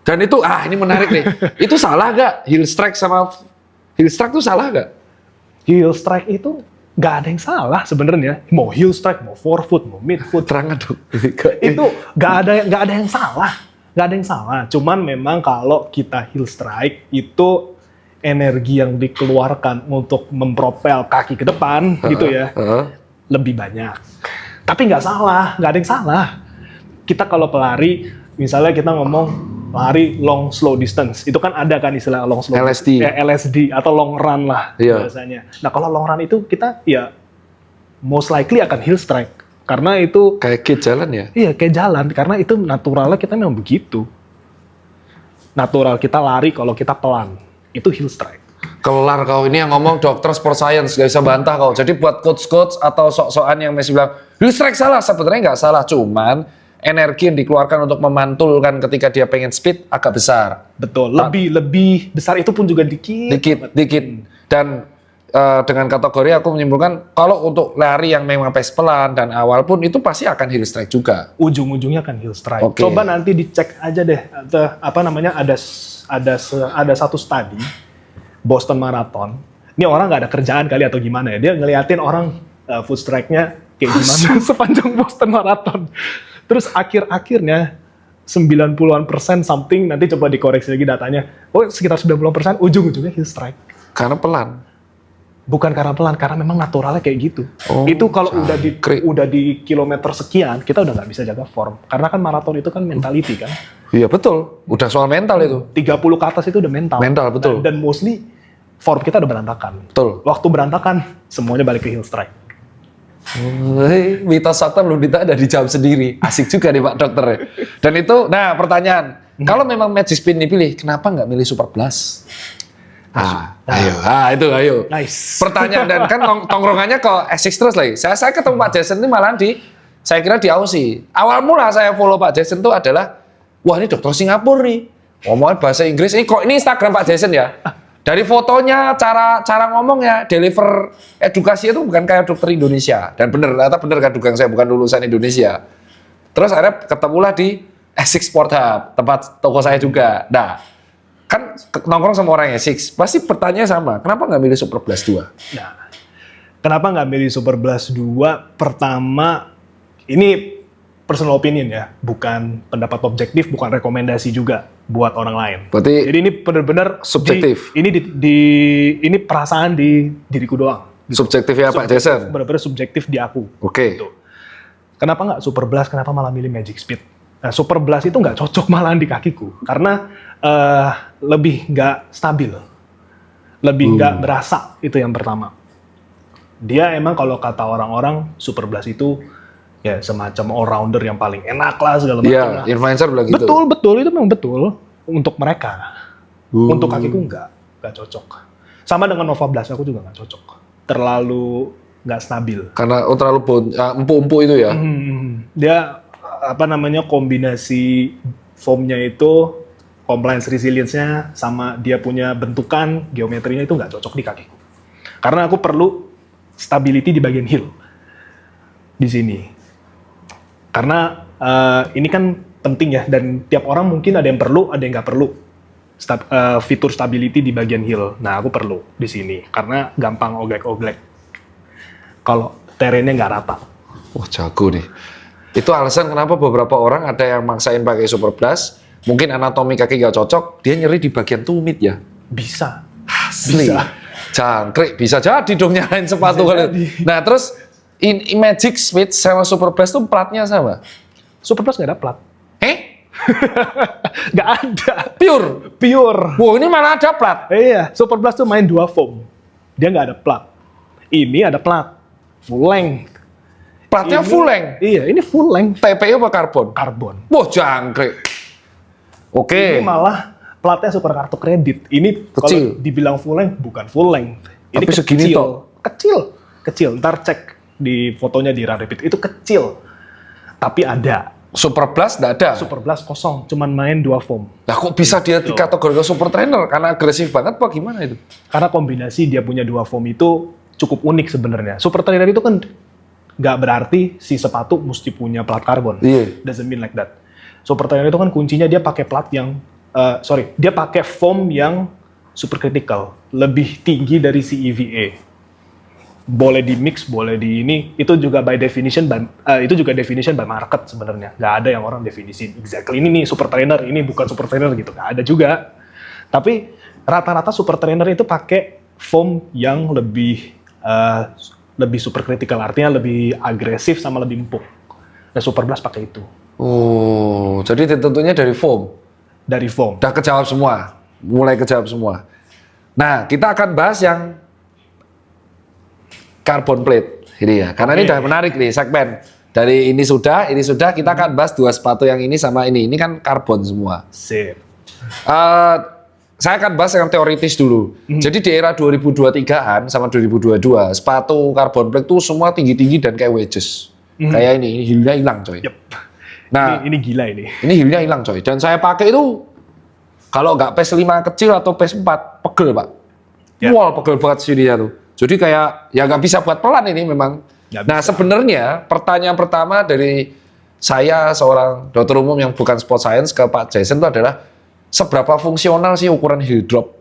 B: Dan itu ini menarik nih. Itu salah gak? Heel strike sama heel strike itu salah gak?
A: Heel strike itu nggak ada yang salah sebenarnya. Mau heel strike, mau forefoot, mau mid foot.
B: Terangan dong.
A: Itu nggak ada yang salah. Nggak ada yang salah. Cuman memang kalau kita heel strike itu energi yang dikeluarkan untuk mempropel kaki ke depan gitu ya lebih banyak. Tapi nggak salah, nggak ada yang salah. Kita kalau pelari, misalnya kita ngomong lari long slow distance, itu kan ada kan istilah long slow LSD atau long run lah biasanya. Nah kalau long run itu kita ya most likely akan heel strike karena itu
B: kayak jalan ya?
A: Iya kayak jalan karena itu naturalnya kita memang begitu. Natural kita lari kalau kita pelan. Itu heel strike.
B: Kelar kau ini yang ngomong dokter sport science, gak bisa bantah kau. Jadi buat coach-coach atau sok-sokan yang masih bilang heel strike salah, sebenarnya nggak salah, cuman energi yang dikeluarkan untuk memantulkan ketika dia pengen speed agak besar.
A: Betul, lebih besar itu pun juga dikit.
B: Dan dengan kategori aku menyimpulkan kalau untuk lari yang memang pace pelan dan awal pun itu pasti akan heel strike juga.
A: Ujung-ujungnya akan heel strike.
B: Okay.
A: Coba nanti dicek aja deh, ada satu studi Boston Marathon. Ini orang nggak ada kerjaan kali atau gimana ya? Dia ngeliatin orang foot strike-nya kayak gimana sepanjang Boston Marathon. Terus akhirnya 90% something, nanti coba dikoreksi lagi datanya. Sekitar 90% ujung-ujungnya heel strike.
B: Karena pelan.
A: Bukan karena pelan, karena memang naturalnya kayak gitu. Itu kalau udah di kilometer sekian, kita udah nggak bisa jaga form. Karena kan maraton itu kan mentality kan.
B: Iya betul, udah soal mental itu.
A: 30 ke atas itu udah mental.
B: Mental, betul.
A: Dan mostly form kita udah berantakan.
B: Betul.
A: Waktu berantakan, semuanya balik ke heel strike.
B: Mitos fakta belum ada dijawab sendiri. Asik juga nih Pak Dokter. Dan itu, nah pertanyaan. Kalau memang Magic Speed dipilih, kenapa nggak milih Super Blast? Ayo.
A: Nice.
B: Pertanyaan dan kan tongkrongannya ke Essex terus lagi. Saya ketemu Pak Jason ini malah saya kira di Aussie. Awal mula saya follow Pak Jason itu adalah, wah ini dokter Singapura nih. Ngomongin bahasa Inggris, ini kok ini Instagram Pak Jason ya. Dari fotonya, cara ngomongnya, deliver edukasi itu bukan kayak dokter Indonesia. Dan ternyata bener kan dugaan saya bukan lulusan Indonesia. Terus akhirnya ketemulah di Essex Sport Hub, tempat toko saya juga. Nah, kan nongkrong sama orang Essex, pasti bertanya sama, kenapa nggak milih Super Blast 2?
A: Nah, kenapa nggak milih Super Blast 2? Pertama, ini personal opinion ya, bukan pendapat objektif, bukan rekomendasi juga buat orang lain.
B: Berarti
A: jadi ini benar-benar
B: subjektif.
A: Ini perasaan di diriku doang.
B: Subjektif ya Pak Jason?
A: Benar-benar subjektif di aku.
B: Oke.
A: Gitu. Kenapa nggak Super Blast? Kenapa malah milih Magic Speed? Nah, Super Blast itu nggak cocok malahan di kakiku karena lebih nggak stabil, lebih nggak berasa, itu yang pertama. Dia emang kalau kata orang-orang Super Blast itu ya semacam all-rounder yang paling enak lah segala macam.
B: Iya, influencer bilang gitu.
A: Betul, itu memang betul untuk mereka. Untuk kakiku nggak cocok. Sama dengan Nova Blast aku juga nggak cocok. Terlalu nggak stabil.
B: Karena terlalu empuk-empuk itu ya.
A: Dia kombinasi foamnya itu, compliance resilience-nya, sama dia punya bentukan, geometrinya itu nggak cocok di kakiku. Karena aku perlu stability di bagian heel. Di sini. Karena ini kan penting ya, dan tiap orang mungkin ada yang perlu, ada yang nggak perlu. Fitur stability di bagian heel. Nah, aku perlu di sini. Karena gampang oglek-oglek. Kalau terennya nggak rata.
B: Wah, jago nih. Itu alasan kenapa beberapa orang ada yang maksain pakai Super Blast. Mungkin anatomi kaki nggak cocok, dia nyeri di bagian tumit ya.
A: Bisa.
B: Asli.
A: Bisa.
B: Jangkrik, bisa jadi dong nyalain sepatu
A: Bisa
B: kali.
A: jadi.
B: Nah terus Magic Speed sama Super Blast tuh platnya sama?
A: Super Blast nggak ada plat. Nggak ada. Pure.
B: Wow, ini mana ada plat?
A: Iya, Super Blast tuh main 2 foam. Dia nggak ada plat. Ini ada plat. Full length.
B: Platnya full length?
A: Iya, ini full length.
B: TPU apa karbon?
A: Karbon.
B: Wah, jangkrik. Oke.
A: Ini malah platnya super kartu kredit. Ini
B: Kecil.
A: kalau dibilang full length, bukan full length. Ini
B: Tapi segini toh.
A: Kecil. Ntar cek di fotonya di Rarepit. Itu kecil. Tapi ada.
B: Super Blast nggak ada?
A: Super Blast kosong. Cuman main 2 foam.
B: Nah kok bisa dia dikategorikan super trainer? Karena agresif banget apa gimana itu?
A: Karena kombinasi dia punya 2 foam itu cukup unik sebenarnya. Super trainer itu kan nggak berarti si sepatu mesti punya plat karbon.
B: Iya.
A: Doesn't mean like that. Super trainer itu kan kuncinya dia pakai plat yang, dia pakai foam yang super critical, lebih tinggi dari si EVA. Boleh di mix, boleh di ini, itu juga by definition, itu juga definition by market sebenarnya. Nggak ada yang orang definisi exactly ini nih super trainer, ini bukan super trainer gitu, nggak ada juga. Tapi rata-rata super trainer itu pakai foam yang lebih super critical, artinya lebih agresif sama lebih empuk. Nah, Super Blast pakai itu.
B: Oh, jadi tentunya dari foam.
A: Dari foam.
B: Udah kejawab semua, mulai kejawab semua. Nah, kita akan bahas yang carbon plate ini ya, karena ini udah menarik nih segmen. Dari ini sudah, kita akan bahas 2 sepatu yang ini sama ini. Ini kan karbon semua.
A: Sip.
B: Saya akan bahas yang teoritis dulu. Jadi di era 2023-an sama 2022, sepatu carbon plate tuh semua tinggi-tinggi dan kayak wedges. Kayak ini heelnya hilang coy.
A: Yep.
B: Nah,
A: ini gila ini.
B: ini heelnya hilang coy. Dan saya pakai itu kalau nggak PES 5 kecil atau PES 4 pegel pak.
A: Ya.
B: Wah pegel banget sininya tuh. Jadi kayak ya nggak bisa buat pelan ini memang.
A: Nggak
B: Nah
A: bisa.
B: sebenarnya pertanyaan pertama dari saya seorang dokter umum yang bukan sport science ke Pak Jason itu adalah seberapa fungsional sih ukuran heel drop?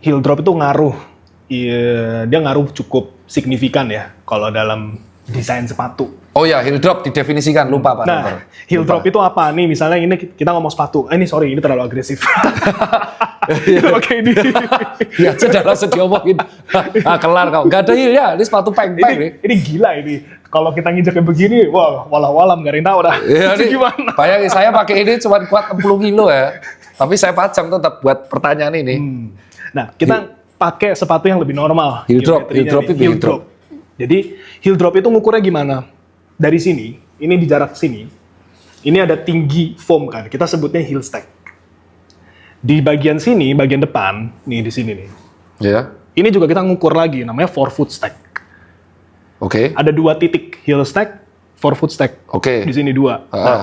A: Heel drop itu ngaruh. Iya, dia ngaruh cukup signifikan ya kalau dalam desain sepatu.
B: Oh ya, heel drop didefinisikan, lupa Pak dokter.
A: Nah, heel
B: Lupa.
A: drop itu apa? Nih misalnya ini kita ngomong sepatu. Ini sorry, ini terlalu agresif. Oke, ini.
B: Ya sudah langsung diomongin. Kelar kau. Gak ada heel ya, ini sepatu peng-peng nih.
A: ini gila ini. Kalau kita nginjek kayak begini, wah, walau-walam gak ada yang tahu dah.
B: Ya,
A: Itu
B: ini,
A: gimana?
B: bayangin saya pakai ini cuma kuat 60 kilo ya. Tapi saya pajang tetap buat pertanyaan ini.
A: Nah, kita pakai sepatu yang lebih normal.
B: Heel drop,
A: geometrinya
B: heel drop
A: nih.
B: itu heel drop.
A: Jadi, heel drop itu ngukurnya gimana? Dari sini, ini di jarak sini, ini ada tinggi foam kan, kita sebutnya heel stack. Di bagian sini, bagian depan, nih di sini nih.
B: Ya,
A: Ini juga kita ngukur lagi, namanya forefoot stack.
B: oke.
A: Ada 2 titik, heel stack, forefoot stack.
B: Oke.
A: Di sini 2.
B: Heeh.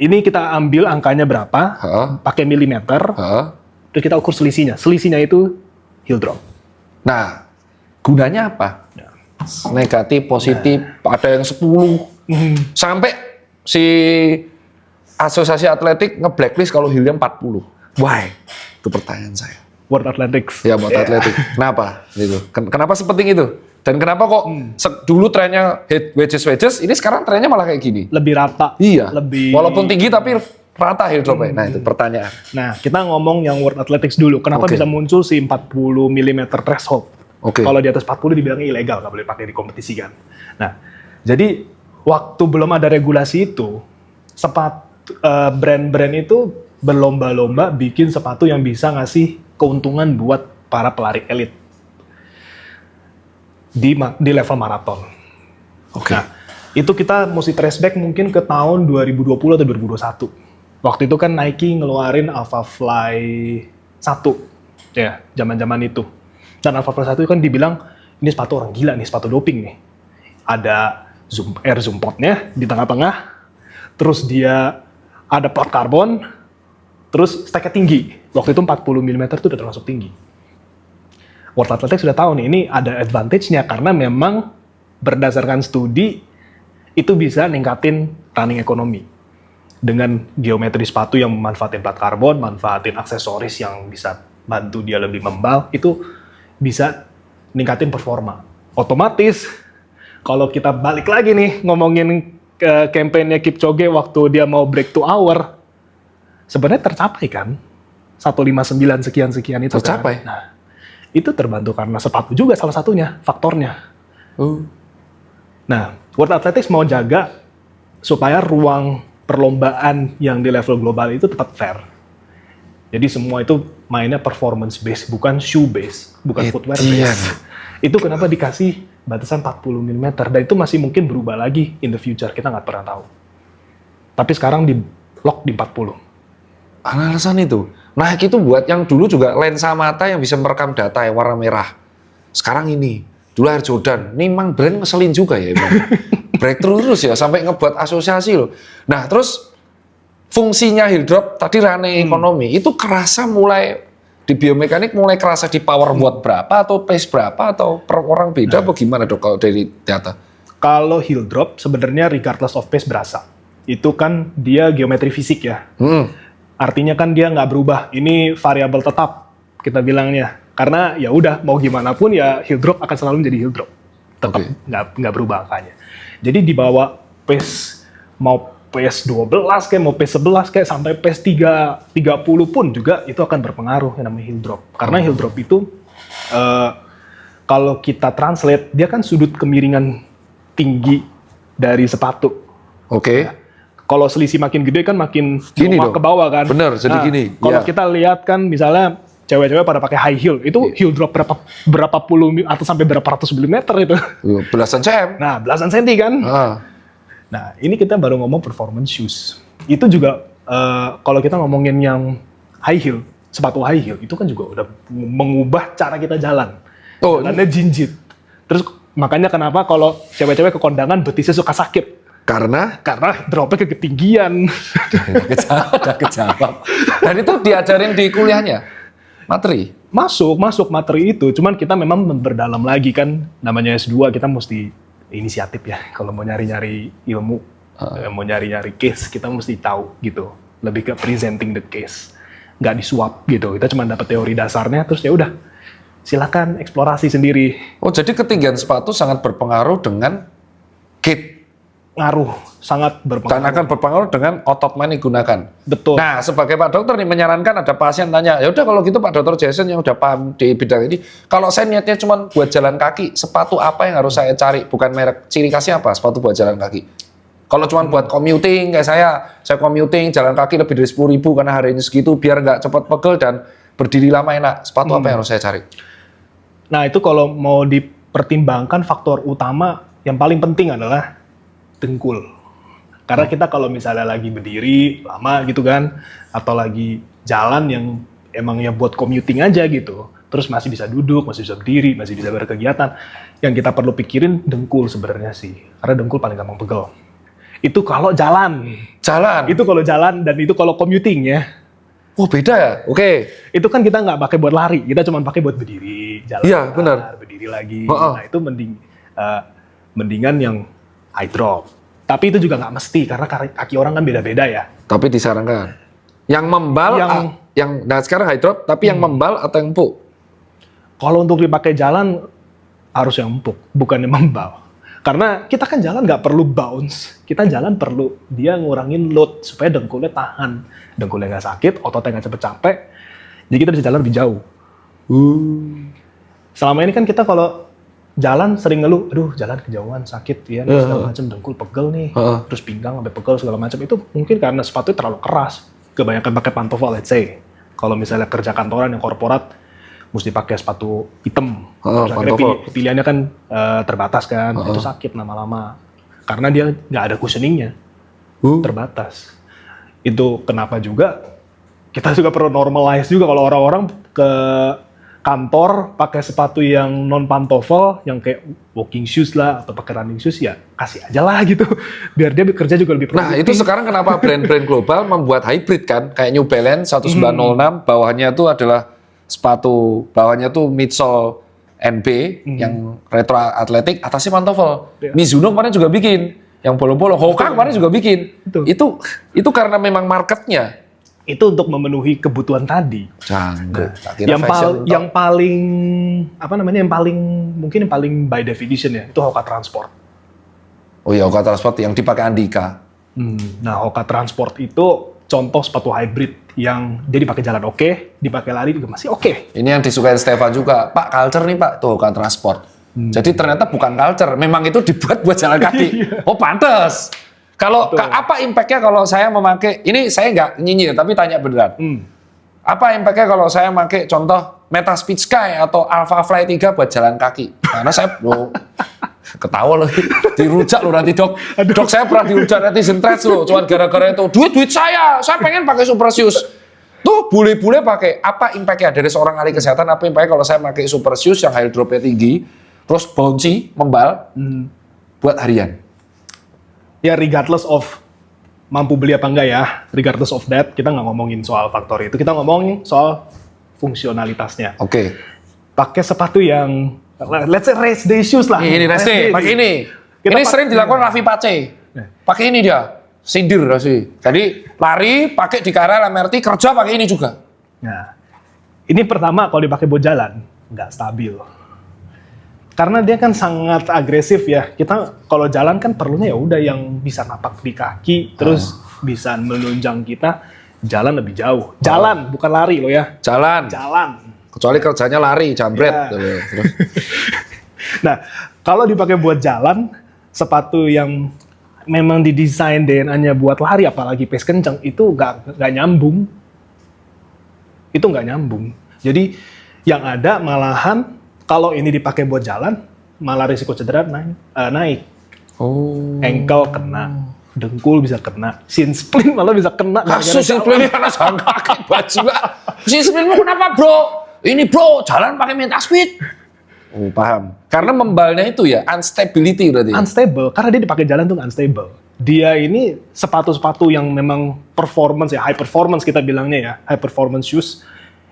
A: Ini kita ambil angkanya berapa,
B: Heeh.
A: pakai milimeter,
B: Heeh.
A: terus kita ukur selisihnya. Selisihnya itu heel drop.
B: Nah, gunanya apa?
A: Ya.
B: Negatif, positif, ada yang 10. Sampai si asosiasi atletik nge-blacklist kalau heelnya 40. Why? Itu pertanyaan saya.
A: World Athletics.
B: Ya, buat atletik. Kenapa? Gitu. Kenapa sepenting itu? Dan kenapa kok dulu trennya head wedges, ini sekarang trennya malah kayak gini?
A: Lebih rata.
B: Iya.
A: Lebih.
B: Walaupun tinggi tapi rata heel drop. Nah, itu pertanyaan.
A: Nah, kita ngomong yang World Athletics dulu. Kenapa
B: Oke.
A: bisa muncul si 40 mm threshold?
B: Oke.
A: Kalau di atas 40 dibilangnya ilegal, nggak boleh pakai di kompetisi kan. Nah, jadi waktu belum ada regulasi itu, brand-brand itu berlomba-lomba bikin sepatu yang bisa ngasih keuntungan buat para pelari elit di level maraton.
B: Oke.
A: Nah, itu kita mesti trace back mungkin ke tahun 2020 atau 2021. Waktu itu kan Nike ngeluarin Alpha Fly 1, ya, zaman-zaman itu. Dan Alpha Fly 1 kan dibilang, ini sepatu orang gila nih, sepatu doping nih. Ada Air Zoom Pod-nya di tengah-tengah, terus dia ada plat karbon, terus stack-nya tinggi. Waktu itu 40 mm itu udah termasuk tinggi. World Athletics sudah tahu nih, ini ada advantage-nya karena memang berdasarkan studi itu bisa ningkatin running ekonomi. Dengan geometri sepatu yang memanfaatin plat karbon, manfaatin aksesoris yang bisa bantu dia lebih membal, itu bisa ningkatin performa. Otomatis, kalau kita balik lagi nih ngomongin ke campaign-nya Kipchoge waktu dia mau break to hour, sebenarnya tercapai kan? 159 sekian-sekian itu
B: Tercapai?
A: kan? Nah, itu terbantu karena sepatu juga salah satunya, faktornya. Nah, World Athletics mau jaga supaya ruang perlombaan yang di level global itu tetap fair. Jadi semua itu mainnya performance based, bukan shoe based, bukan footwear based. Itu kenapa dikasih batasan 40 mm, dan itu masih mungkin berubah lagi in the future, kita nggak pernah tahu. Tapi sekarang di lock di 40.
B: Alasan itu. Nike itu buat yang dulu juga lensa mata yang bisa merekam data yang warna merah. Sekarang ini. Dulu Air Jordan. Ini emang brand ngeselin juga ya. Breakthrough terus ya, sampai ngebuat asosiasi loh. Nah terus fungsinya heel drop, tadi running ekonomi, itu kerasa mulai, di biomekanik mulai kerasa di power watt berapa, atau pace berapa, atau per orang beda, apa gimana dok kalau dari data?
A: Kalau heel drop sebenarnya regardless of pace berasa. Itu kan dia geometri fisik ya. Artinya kan dia nggak berubah. Ini variabel tetap kita bilangnya. Karena ya udah mau gimana pun ya heel drop akan selalu menjadi heel drop. Tetap nggak berubah angkanya. Jadi dibawa pace mau pace 12 kayak mau pace 11 kayak sampai pace 30 pun juga itu akan berpengaruh yang namanya heel drop. Karena heel drop itu kalau kita translate dia kan sudut kemiringan tinggi dari sepatu.
B: Oke.
A: Kalau selisih makin gede kan makin
B: Gini dong.
A: ke bawah kan.
B: Bener, jadi gini.
A: Kalau
B: Ya.
A: kita lihat kan misalnya cewek-cewek pada pakai high heel, itu heel drop berapa puluh atau sampai berapa ratus milimeter itu.
B: Belasan cm.
A: Nah, belasan senti kan. Nah, ini kita baru ngomong performance shoes. Itu juga kalau kita ngomongin yang high heel, sepatu high heel itu kan juga udah mengubah cara kita jalan. Jalannya jinjit. Terus makanya kenapa kalau cewek-cewek ke kondangan betisnya suka sakit. Karena dropnya ke ketinggian.
B: Udah kejawab. Dan itu diajarin di kuliahnya? Materi?
A: Masuk materi itu. Cuman kita memang berdalam lagi kan. Namanya S2 kita mesti inisiatif ya. Kalau mau nyari-nyari ilmu, mau nyari-nyari case, kita mesti tahu gitu. Lebih ke presenting the case. Nggak disuap gitu. Kita cuma dapat teori dasarnya, terus ya udah. Silakan eksplorasi sendiri.
B: Oh, jadi ketinggian sepatu sangat berpengaruh dengan kit.
A: Ngaruh, sangat berpengaruh.
B: Dan akan berpengaruh dengan otot mana digunakan.
A: Betul.
B: Nah, sebagai Pak Dokter nih menyarankan ada pasien tanya, ya udah kalau gitu Pak Dokter Jason yang udah paham di bidang ini, kalau saya niatnya cuma buat jalan kaki, sepatu apa yang harus saya cari? Bukan merek, ciri khasnya apa? Sepatu buat jalan kaki. Kalau cuma buat commuting kayak saya commuting jalan kaki lebih dari 10.000 karena hari ini segitu, biar nggak cepat pegel dan berdiri lama enak. Sepatu apa yang harus saya cari?
A: Nah, itu kalau mau dipertimbangkan faktor utama yang paling penting adalah dengkul. Karena kita kalau misalnya lagi berdiri lama gitu kan, atau lagi jalan yang emang ya buat commuting aja gitu, terus masih bisa duduk, masih bisa berdiri, masih bisa berkegiatan, yang kita perlu pikirin dengkul sebenarnya sih. Karena dengkul paling gampang pegel. Itu kalau jalan.
B: Jalan?
A: Itu kalau jalan dan itu kalau commuting ya.
B: Oh beda ya? Oke.
A: Itu kan kita nggak pakai buat lari, kita cuma pakai buat berdiri, jalan
B: Iya,
A: bentar,
B: benar.
A: berdiri lagi.
B: Heeh.
A: Nah itu mendingan yang high drop. Tapi itu juga nggak mesti karena kaki orang kan beda-beda ya.
B: Tapi disarankan. Yang membal, nah sekarang high drop, tapi yang membal atau yang empuk?
A: Kalau untuk dipakai jalan harus yang empuk, bukan yang membal. Karena kita kan jalan nggak perlu bounce, kita jalan perlu dia ngurangin load supaya dengkulnya tahan, dengkulnya nggak sakit, ototnya nggak cepet capek, jadi kita bisa jalan lebih jauh. Selama ini kan kita kalau jalan sering ngeluh, aduh jalan kejauhan sakit ya, segala macam dengkul pegel nih, terus pinggang sampai pegel segala macam itu mungkin karena sepatunya terlalu keras, kebanyakan pakai pantofel let's say. Kalau misalnya kerja kantoran yang korporat, mesti pakai sepatu hitam. Terus akhirnya pilihannya kan terbatas kan, itu sakit lama-lama. Karena dia nggak ada cushioningnya, terbatas. Itu kenapa juga kita juga perlu normalize juga kalau orang-orang ke kantor pakai sepatu yang non pantofel, yang kayak walking shoes lah atau pakai running shoes ya kasih aja lah gitu, biar dia bekerja juga lebih produktif.
B: Nah itu sekarang kenapa brand-brand global membuat hybrid kan, kayak New Balance 1906 bawahnya itu adalah sepatu, bawahnya tuh midsole NB yang retro atletik, atasnya pantofel. Mizuno kemarin juga bikin, yang bolong-bolong. Hoka kemarin juga bikin. Itu karena memang marketnya.
A: Itu untuk memenuhi kebutuhan tadi.
B: Canggih.
A: Yang paling apa namanya, yang paling by definition ya, itu Hoka Transport.
B: Oh iya, Hoka Transport yang dipakai Andika.
A: Nah, Hoka Transport itu contoh sepatu hybrid yang dia dipakai jalan oke, dipakai lari juga masih oke.
B: Ini yang disukain Stefan juga. Pak, culture nih Pak, tuh Hoka Transport. Jadi ternyata bukan culture, memang itu dibuat buat jalan kaki. Oh pantes. Kalau apa impact-nya kalau saya memakai, ini saya nggak nyinyir, tapi tanya beneran. Apa impact-nya kalau saya memakai contoh Meta Speed Sky atau Alpha Fly 3 buat jalan kaki? Karena saya, ketawa loh, dirujak loh nanti dok. Dok saya pernah dirujak netizen threads loh, cuman gara-gara itu, duit saya pengen pakai Super Shoes. Tuh bule-bule pakai, apa impact-nya dari seorang ahli kesehatan, apa impact-nya kalau saya pakai Super Shoes yang high drop-nya tinggi, terus bouncy, membal, buat harian?
A: Ya regardless of mampu beli apa enggak ya, regardless of that, kita nggak ngomongin soal faktor itu, kita ngomongin soal fungsionalitasnya.
B: Oke.
A: Pakai sepatu yang, let's say race day shoes lah.
B: Ini race day, pakai ini. Ini sering dilakukan Raffi Pace. Pakai ini dia, sindir sih. Jadi lari, pakai di KRL MRT, kerja pakai ini juga.
A: Nah, ini pertama kalau dipakai buat jalan, nggak stabil. Karena dia kan sangat agresif ya. Kita kalau jalan kan perlunya ya udah yang bisa napak di kaki, terus bisa menunjang kita jalan lebih jauh. Jalan, bukan lari loh ya.
B: Jalan. Kecuali kerjanya lari, jambret.
A: Ya. Nah, kalau dipakai buat jalan, sepatu yang memang didesain DNA-nya buat lari, apalagi pace kencang, itu nggak nyambung. Itu nggak nyambung. Jadi yang ada malahan kalau ini dipakai buat jalan, malah risiko cedera naik. Ankle kena, dengkul bisa kena, shin splint malah bisa kena.
B: Kasus shin splint karena jalan kaki baju. Shin splintmu kenapa bro? Ini bro, jalan pakai Meta Speed. Oh paham. Karena membalnya itu ya, unstability berarti.
A: Unstable, karena dia dipakai jalan tuh unstable. Dia ini sepatu-sepatu yang memang performance ya, high performance kita bilangnya ya, high performance shoes.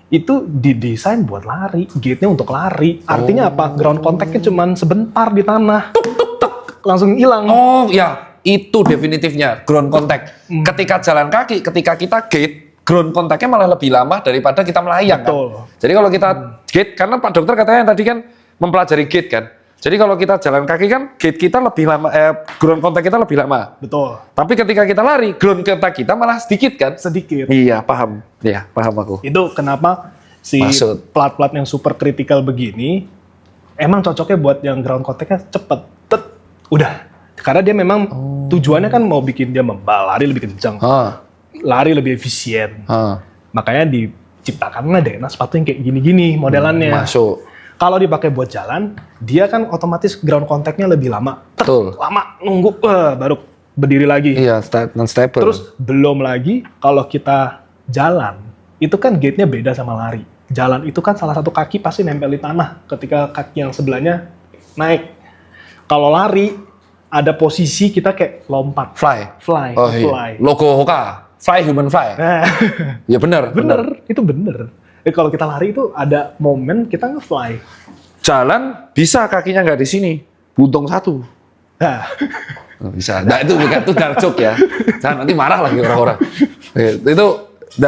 A: Itu didesain buat lari, gate-nya untuk lari. Artinya apa? Ground contact-nya cuma sebentar di tanah. Tuk, tuk, tuk, langsung hilang.
B: Oh ya, itu definitifnya ground contact. Ketika jalan kaki, ketika kita gate, ground contact-nya malah lebih lama daripada kita melayang.
A: Betul.
B: Kan? Jadi kalau kita gate, karena Pak Dokter katanya tadi kan mempelajari gate kan. Jadi kalau kita jalan kaki kan gate kita lebih lama, ground contact kita lebih lama.
A: Betul.
B: Tapi ketika kita lari, ground contact kita malah sedikit kan?
A: Sedikit.
B: Iya, paham. Iya, paham aku.
A: Itu kenapa si
B: Maksud.
A: plat-plat yang super kritikal begini emang cocoknya buat yang ground contact-nya cepet. Udah. Karena dia memang tujuannya kan mau bikin dia membal, lari lebih kencang. Lari lebih efisien. Makanya diciptakanlah deh sepatu yang kayak gini-gini modelannya.
B: Masuk.
A: Kalau dipakai buat jalan, dia kan otomatis ground contact-nya lebih lama.
B: Betul.
A: Lama nunggu, baru berdiri lagi.
B: Iya, non-stable.
A: Terus belum lagi kalau kita jalan, itu kan gate-nya beda sama lari. Jalan itu kan salah satu kaki pasti nempel di tanah ketika kaki yang sebelahnya naik. Kalau lari, ada posisi kita kayak lompat.
B: Fly.
A: Fly.
B: Oh, iya.
A: Fly.
B: Logo Hoka. fly human fly.
A: Nah,
B: Ya benar.
A: itu bener. Kalau kita lari itu ada momen kita nge-fly.
B: Jalan bisa kakinya nggak di sini, buntung satu.
A: Nah,
B: Oh, bisa. Nah itu bukan itu dark joke ya. Jangan nanti marah lagi orang-orang.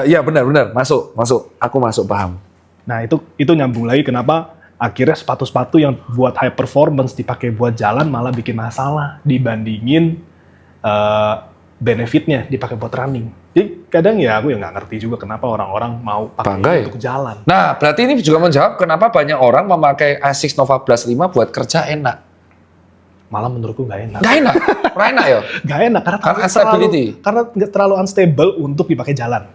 B: Ya benar. Masuk. Aku masuk paham.
A: nah itu nyambung lagi kenapa akhirnya sepatu-sepatu yang buat high performance dipakai buat jalan malah bikin masalah dibandingin benefitnya dipakai buat running. Jadi kadang ya aku nggak ngerti juga kenapa orang-orang mau pakai
B: Bangga ya?
A: untuk jalan.
B: Nah berarti ini juga menjawab kenapa banyak orang memakai Asics Nova Blast 5 buat kerja enak.
A: Malah menurutku nggak enak.
B: Nggak enak,
A: Nggak enak karena
B: Karena instability.
A: karena nggak terlalu unstable untuk dipakai jalan.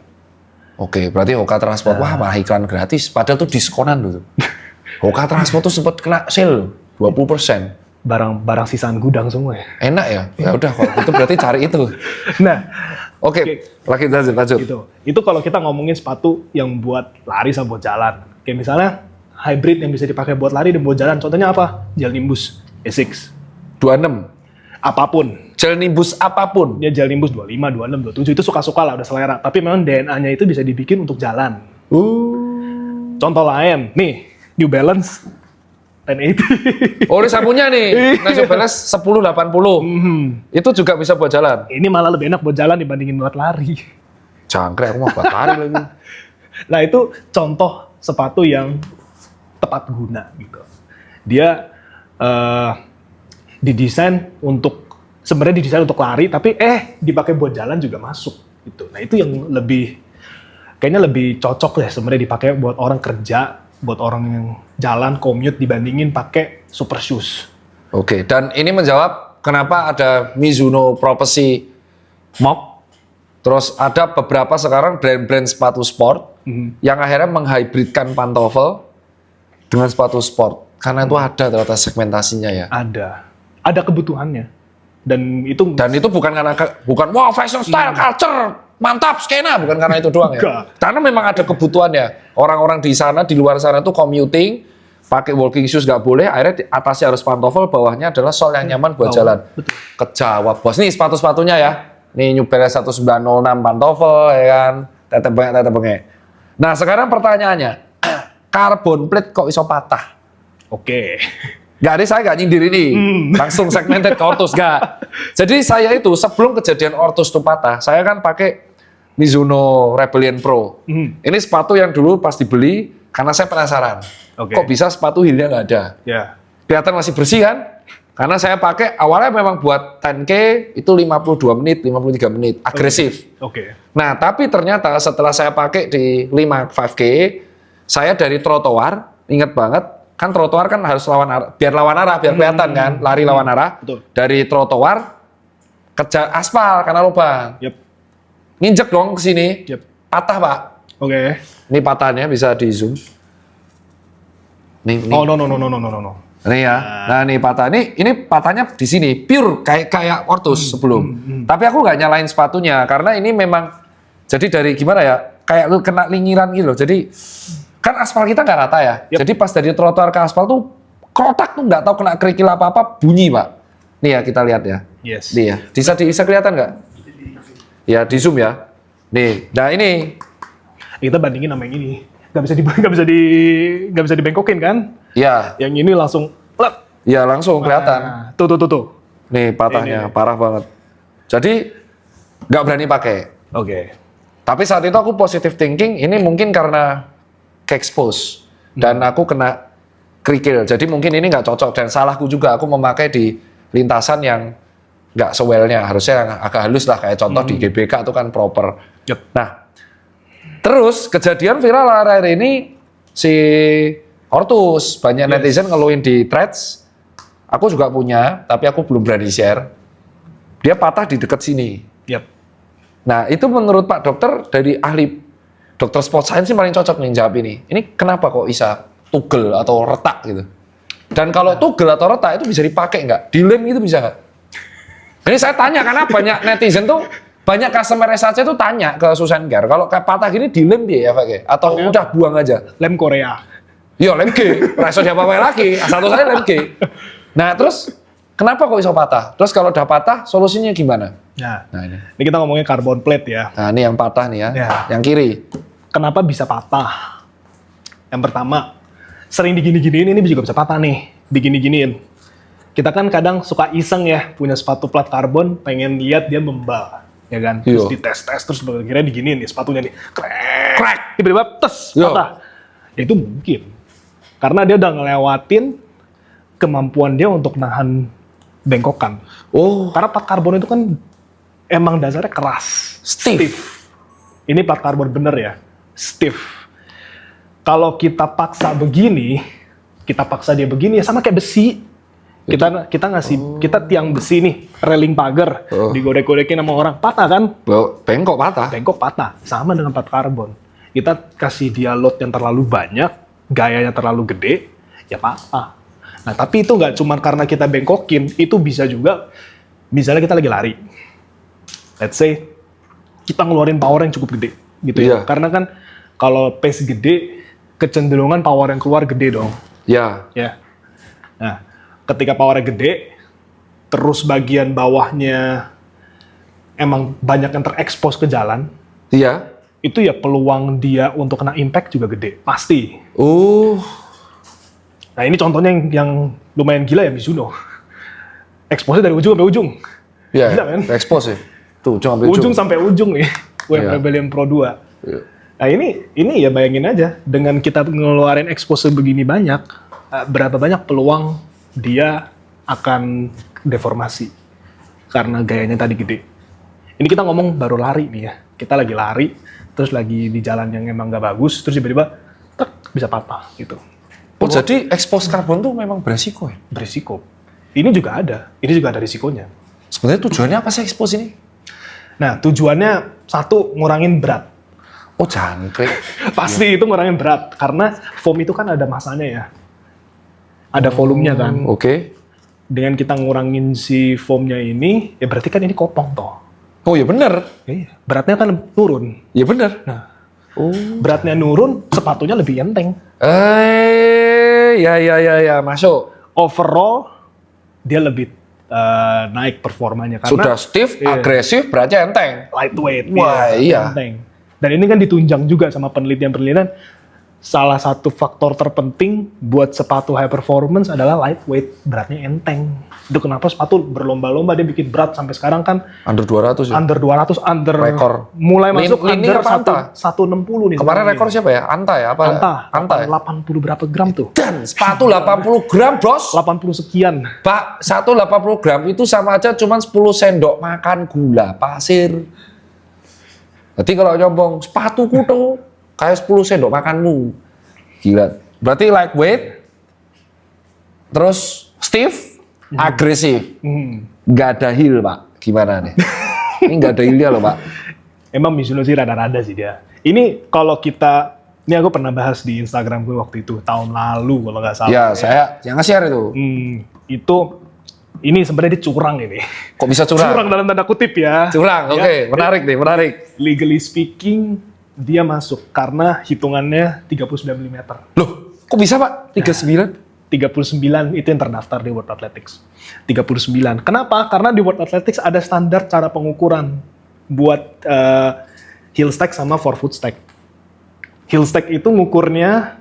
B: Oke, berarti Hoka Transport, wah malah iklan gratis. Padahal tuh diskonan dulu. Hoka Transport tuh sempat kena sale 20%.
A: Barang sisaan gudang semua ya.
B: Enak ya? Ya udah kalau itu berarti cari itu.
A: Nah,
B: Oke, lanjut.
A: itu kalau kita ngomongin sepatu yang buat lari sama buat jalan. Kayak misalnya hybrid yang bisa dipakai buat lari dan buat jalan. Contohnya apa? Gel Nimbus Asics.
B: 26.
A: Apapun.
B: Gel Nimbus apapun.
A: Dia Gel Nimbus 25, 26, 27 itu suka-suka lah udah selera. Tapi memang DNA-nya itu bisa dibikin untuk jalan. Contoh lain, nih New Balance 1080.
B: Oh ini sapunya nih, New Balance 1080. Itu juga bisa buat jalan.
A: Ini malah lebih enak buat jalan dibandingin buat lari.
B: Jangkrik, aku mau buat lari lagi.
A: Nah itu contoh sepatu yang tepat guna gitu. Dia didesain untuk lari, tapi dipakai buat jalan juga masuk gitu. Nah itu yang kayaknya lebih cocok ya sebenarnya dipakai buat orang kerja, buat orang yang jalan commute dibandingin pakai super shoes.
B: Oke, dan ini menjawab kenapa ada Mizuno Prophecy Mob. Terus ada beberapa sekarang brand-brand sepatu sport yang akhirnya menghybridkan pantofel dengan sepatu sport. Karena itu ada ternyata segmentasinya ya.
A: Ada kebutuhannya. Dan itu
B: bukan karena bukan wow fashion style culture mantap skena, bukan karena itu doang ya.
A: Enggak.
B: Karena memang ada kebutuhannya. Orang-orang di sana di luar sana tuh commuting pakai walking shoes nggak boleh, akhirnya atasnya harus pantofel, bawahnya adalah sol yang nyaman buat jalan.
A: Betul.
B: Kejawab bos. Nih sepatu-sepatunya ya. Nih New Balance 1906 pantofel ya kan. Tete bengek. Nah, sekarang pertanyaannya, carbon plate kok iso patah?
A: Oke.
B: Saya nggak nyindir ini, langsung segmented ke Ortus nggak. Jadi saya itu sebelum kejadian Ortus itu patah, saya kan pakai Mizuno Rebellion Pro. Ini sepatu yang dulu pas dibeli karena saya penasaran, kok bisa sepatu heelnya nggak ada.
A: Ya.
B: Kelihatan masih bersih kan? Karena saya pakai awalnya memang buat 10K itu 52 menit, 53 menit, agresif.
A: Oke.
B: Nah, tapi ternyata setelah saya pakai di 5K, saya dari trotoar, ingat banget, kan trotoar kan harus lawan arah, biar kelihatan kan, lari lawan arah.
A: Betul.
B: Dari trotoar ke aspal karena lubang.
A: Yep.
B: Nginjek dong ke sini.
A: Yep.
B: Patah, Pak.
A: Oke.
B: Ini patahnya bisa di zoom. Nih.
A: Oh no.
B: Ini ya. Nah, nih patah. Ini patahnya di sini, pure kayak Ortus sebelum. Tapi aku nggak nyalain sepatunya karena ini memang jadi dari gimana ya? Kayak lu kena lingiran gitu loh. Jadi kan aspal kita nggak rata ya.
A: Yep.
B: Jadi pas dari trotoar ke aspal tuh kotak tuh nggak tahu kena kerikil apa-apa bunyi, Pak. Nih ya kita lihat ya.
A: Yes.
B: Nih ya. Bisa kelihatan nggak? Ya di zoom ya. Nih. Nah ini.
A: Kita bandingin sama yang ini. Nggak bisa dibengkokin kan?
B: Ya.
A: Yang ini langsung lep.
B: Ya langsung kelihatan.
A: Nah, tuh.
B: Nih patahnya
A: Ini.
B: parah banget. Jadi nggak berani pakai.
A: Oke.
B: Tapi saat itu aku positive thinking, ini mungkin karena ke-expose. Dan aku kena kerikil, jadi mungkin ini nggak cocok. Dan salahku juga, aku memakai di lintasan yang nggak sewelnya. Harusnya yang agak halus lah, kayak contoh di GBK itu kan proper.
A: Yep.
B: Nah, terus kejadian viral akhir-akhir ini, si Ortus, banyak netizen ngeluhin di threads. Aku juga punya, tapi aku belum berani share. Dia patah di dekat sini.
A: Yep.
B: Nah, itu menurut Pak Dokter dari ahli dokter sport science sih paling cocok nih jawab ini. Ini kenapa kok bisa tugel atau retak gitu? Dan kalau tugel atau retak itu bisa dipakai nggak? Dilem itu bisa nggak? Ini saya tanya karena banyak netizen tuh, banyak customer SAC tuh tanya ke Susan Care, kalau kayak patah gini dilem dia ya pakai? Atau udah buang aja?
A: Lem Korea.
B: Iya lem G, rasa apa lagi? Satu saya lem G. Nah terus kenapa kok bisa patah? Terus kalau udah patah solusinya gimana?
A: Nah,
B: Nah ini.
A: ini kita ngomongin carbon plate ya.
B: Nah ini yang patah nih ya.
A: Ya.
B: Yang kiri.
A: Kenapa bisa patah? Yang pertama, sering digini-giniin, ini juga bisa patah nih. Digini-giniin. Kita kan kadang suka iseng ya, punya sepatu plat karbon, pengen lihat dia membal. Ya kan? Terus
B: Iya.
A: dites-tes, terus akhirnya diginiin nih sepatunya nih. Krek! Tiba-tiba, tes!
B: Iya.
A: Patah. Ya itu mungkin. Karena dia udah ngelewatin kemampuan dia untuk nahan bengkokan.
B: Oh,
A: Karena plat karbon itu kan emang dasarnya keras.
B: stiff.
A: Ini plat karbon bener ya, stiff. Kalau kita paksa begini, kita paksa dia begini ya sama kayak besi. Kita ngasih, kita tiang besi nih, railing pagar,
B: Oh.
A: digodek-godekin sama orang, patah kan?
B: Bengkok patah.
A: Bengkok patah, sama dengan plat karbon. Kita kasih dia load yang terlalu banyak, gayanya terlalu gede, ya patah. Nah tapi itu nggak cuma karena kita bengkokin, itu bisa juga, misalnya kita lagi lari. Let's say, kita ngeluarin power yang cukup gede, gitu
B: Iya.
A: ya. Karena kan kalau pace gede, kecenderungan power yang keluar gede dong.
B: Ya.
A: Ya. Nah, ketika powernya gede, terus bagian bawahnya emang banyak yang terekspos ke jalan,
B: Iya.
A: itu ya peluang dia untuk kena impact juga gede, pasti.
B: Oh.
A: Nah ini contohnya yang lumayan gila ya Mizuno. Eksposnya dari ujung sampai ujung.
B: Ya.
A: Gila kan?
B: Expose ya. Tuh, jangan
A: Ujung sampai ujung nih, WF
B: Iya.
A: Rebellion Pro 2.
B: Iya.
A: Nah ini ya bayangin aja, dengan kita ngeluarin expose begini banyak, berapa banyak peluang dia akan deformasi karena gayanya tadi gede. Ini kita ngomong baru lari nih ya, kita lagi lari, terus lagi di jalan yang emang gak bagus, terus tiba-tiba tek, bisa patah gitu.
B: Oh, jadi expose karbon tuh memang beresiko ya?
A: Berisiko. Ini juga ada risikonya.
B: Sebenarnya tujuannya apa sih expose ini?
A: Nah tujuannya satu, ngurangin berat.
B: Oh, jangkrik.
A: Pasti itu ngurangin berat, karena foam itu kan ada masanya ya. Ada volumenya kan.
B: Oke.
A: Dengan kita ngurangin si foamnya ini, ya berarti kan ini kopong toh.
B: Oh, ya bener.
A: Iya. Beratnya kan turun.
B: Ya bener.
A: Nah,
B: Oh.
A: beratnya nurun, sepatunya lebih enteng.
B: Ya, masuk.
A: Overall, dia lebih naik performanya. Karena
B: Sudah stiff,
A: Iya.
B: agresif, berarti enteng.
A: lightweight.
B: Wah, iya.
A: Enteng. Dan ini kan ditunjang juga sama penelitian-penelitian. Salah satu faktor terpenting buat sepatu high performance adalah lightweight, beratnya enteng. Itu kenapa sepatu berlomba-lomba dia bikin berat sampai sekarang kan
B: Under 200 ya?
A: under 200, under
B: Rekor.
A: mulai masuk
B: Lini
A: under
B: apa Anta?
A: 160 nih.
B: Kemarin
A: sekarang
B: rekor
A: nih.
B: siapa ya? Anta ya? Apa?
A: Anta
B: ya?
A: 80 berapa gram tuh?
B: Dan sepatu 80 gram, bos.
A: 80 sekian.
B: Pak, 80 gram itu sama aja cuma 10 sendok makan gula pasir. Jadi kalau nyombong sepatuku tuh kayak 10 sendok makanmu. Gila. Berarti lightweight, terus stiff, agresif. Nggak ada heel, Pak. Gimana nih? Ini nggak ada heelnya loh, Pak.
A: Emang Mizuno sih rada-rada sih dia. Ini kalau kita, ini aku pernah bahas di Instagram gue waktu itu, tahun lalu kalau nggak salah.
B: Ya, saya yang nge-share itu.
A: Itu, ini sebenarnya dia curang ini.
B: Kok bisa curang?
A: Curang dalam tanda kutip ya.
B: Curang,
A: Ya,
B: oke. Menarik nih, menarik.
A: Legally speaking, dia masuk karena hitungannya 39 mm.
B: Loh, kok bisa, Pak? 39?
A: 39 itu yang terdaftar di World Athletics. 39. Kenapa? Karena di World Athletics ada standar cara pengukuran buat heel stack sama forefoot stack. Heel stack itu ngukurnya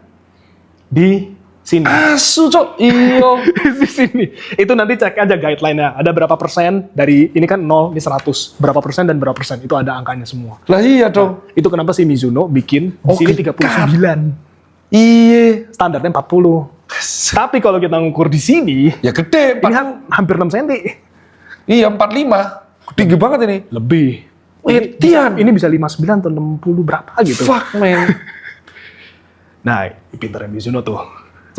A: di sini.
B: Asu, Cok. Iyo.
A: Di sini. Itu nanti cek aja guideline-nya. Ada berapa persen dari, ini kan 0, ini 100. Berapa persen dan berapa persen. Itu ada angkanya semua.
B: Lah iya dong.
A: Itu kenapa si Mizuno bikin di
B: Oh,
A: sini
B: gede.
A: 39.
B: Iya.
A: Standarnya 40. Tapi kalau kita ngukur di sini,
B: Ya gede,
A: ini kan hampir 6 cm.
B: Iya, 45. Tinggi banget ini.
A: Lebih.
B: Witian.
A: Ini bisa 59 atau 60 berapa gitu.
B: Fuck, man.
A: Nah, pinternya Mizuno tuh.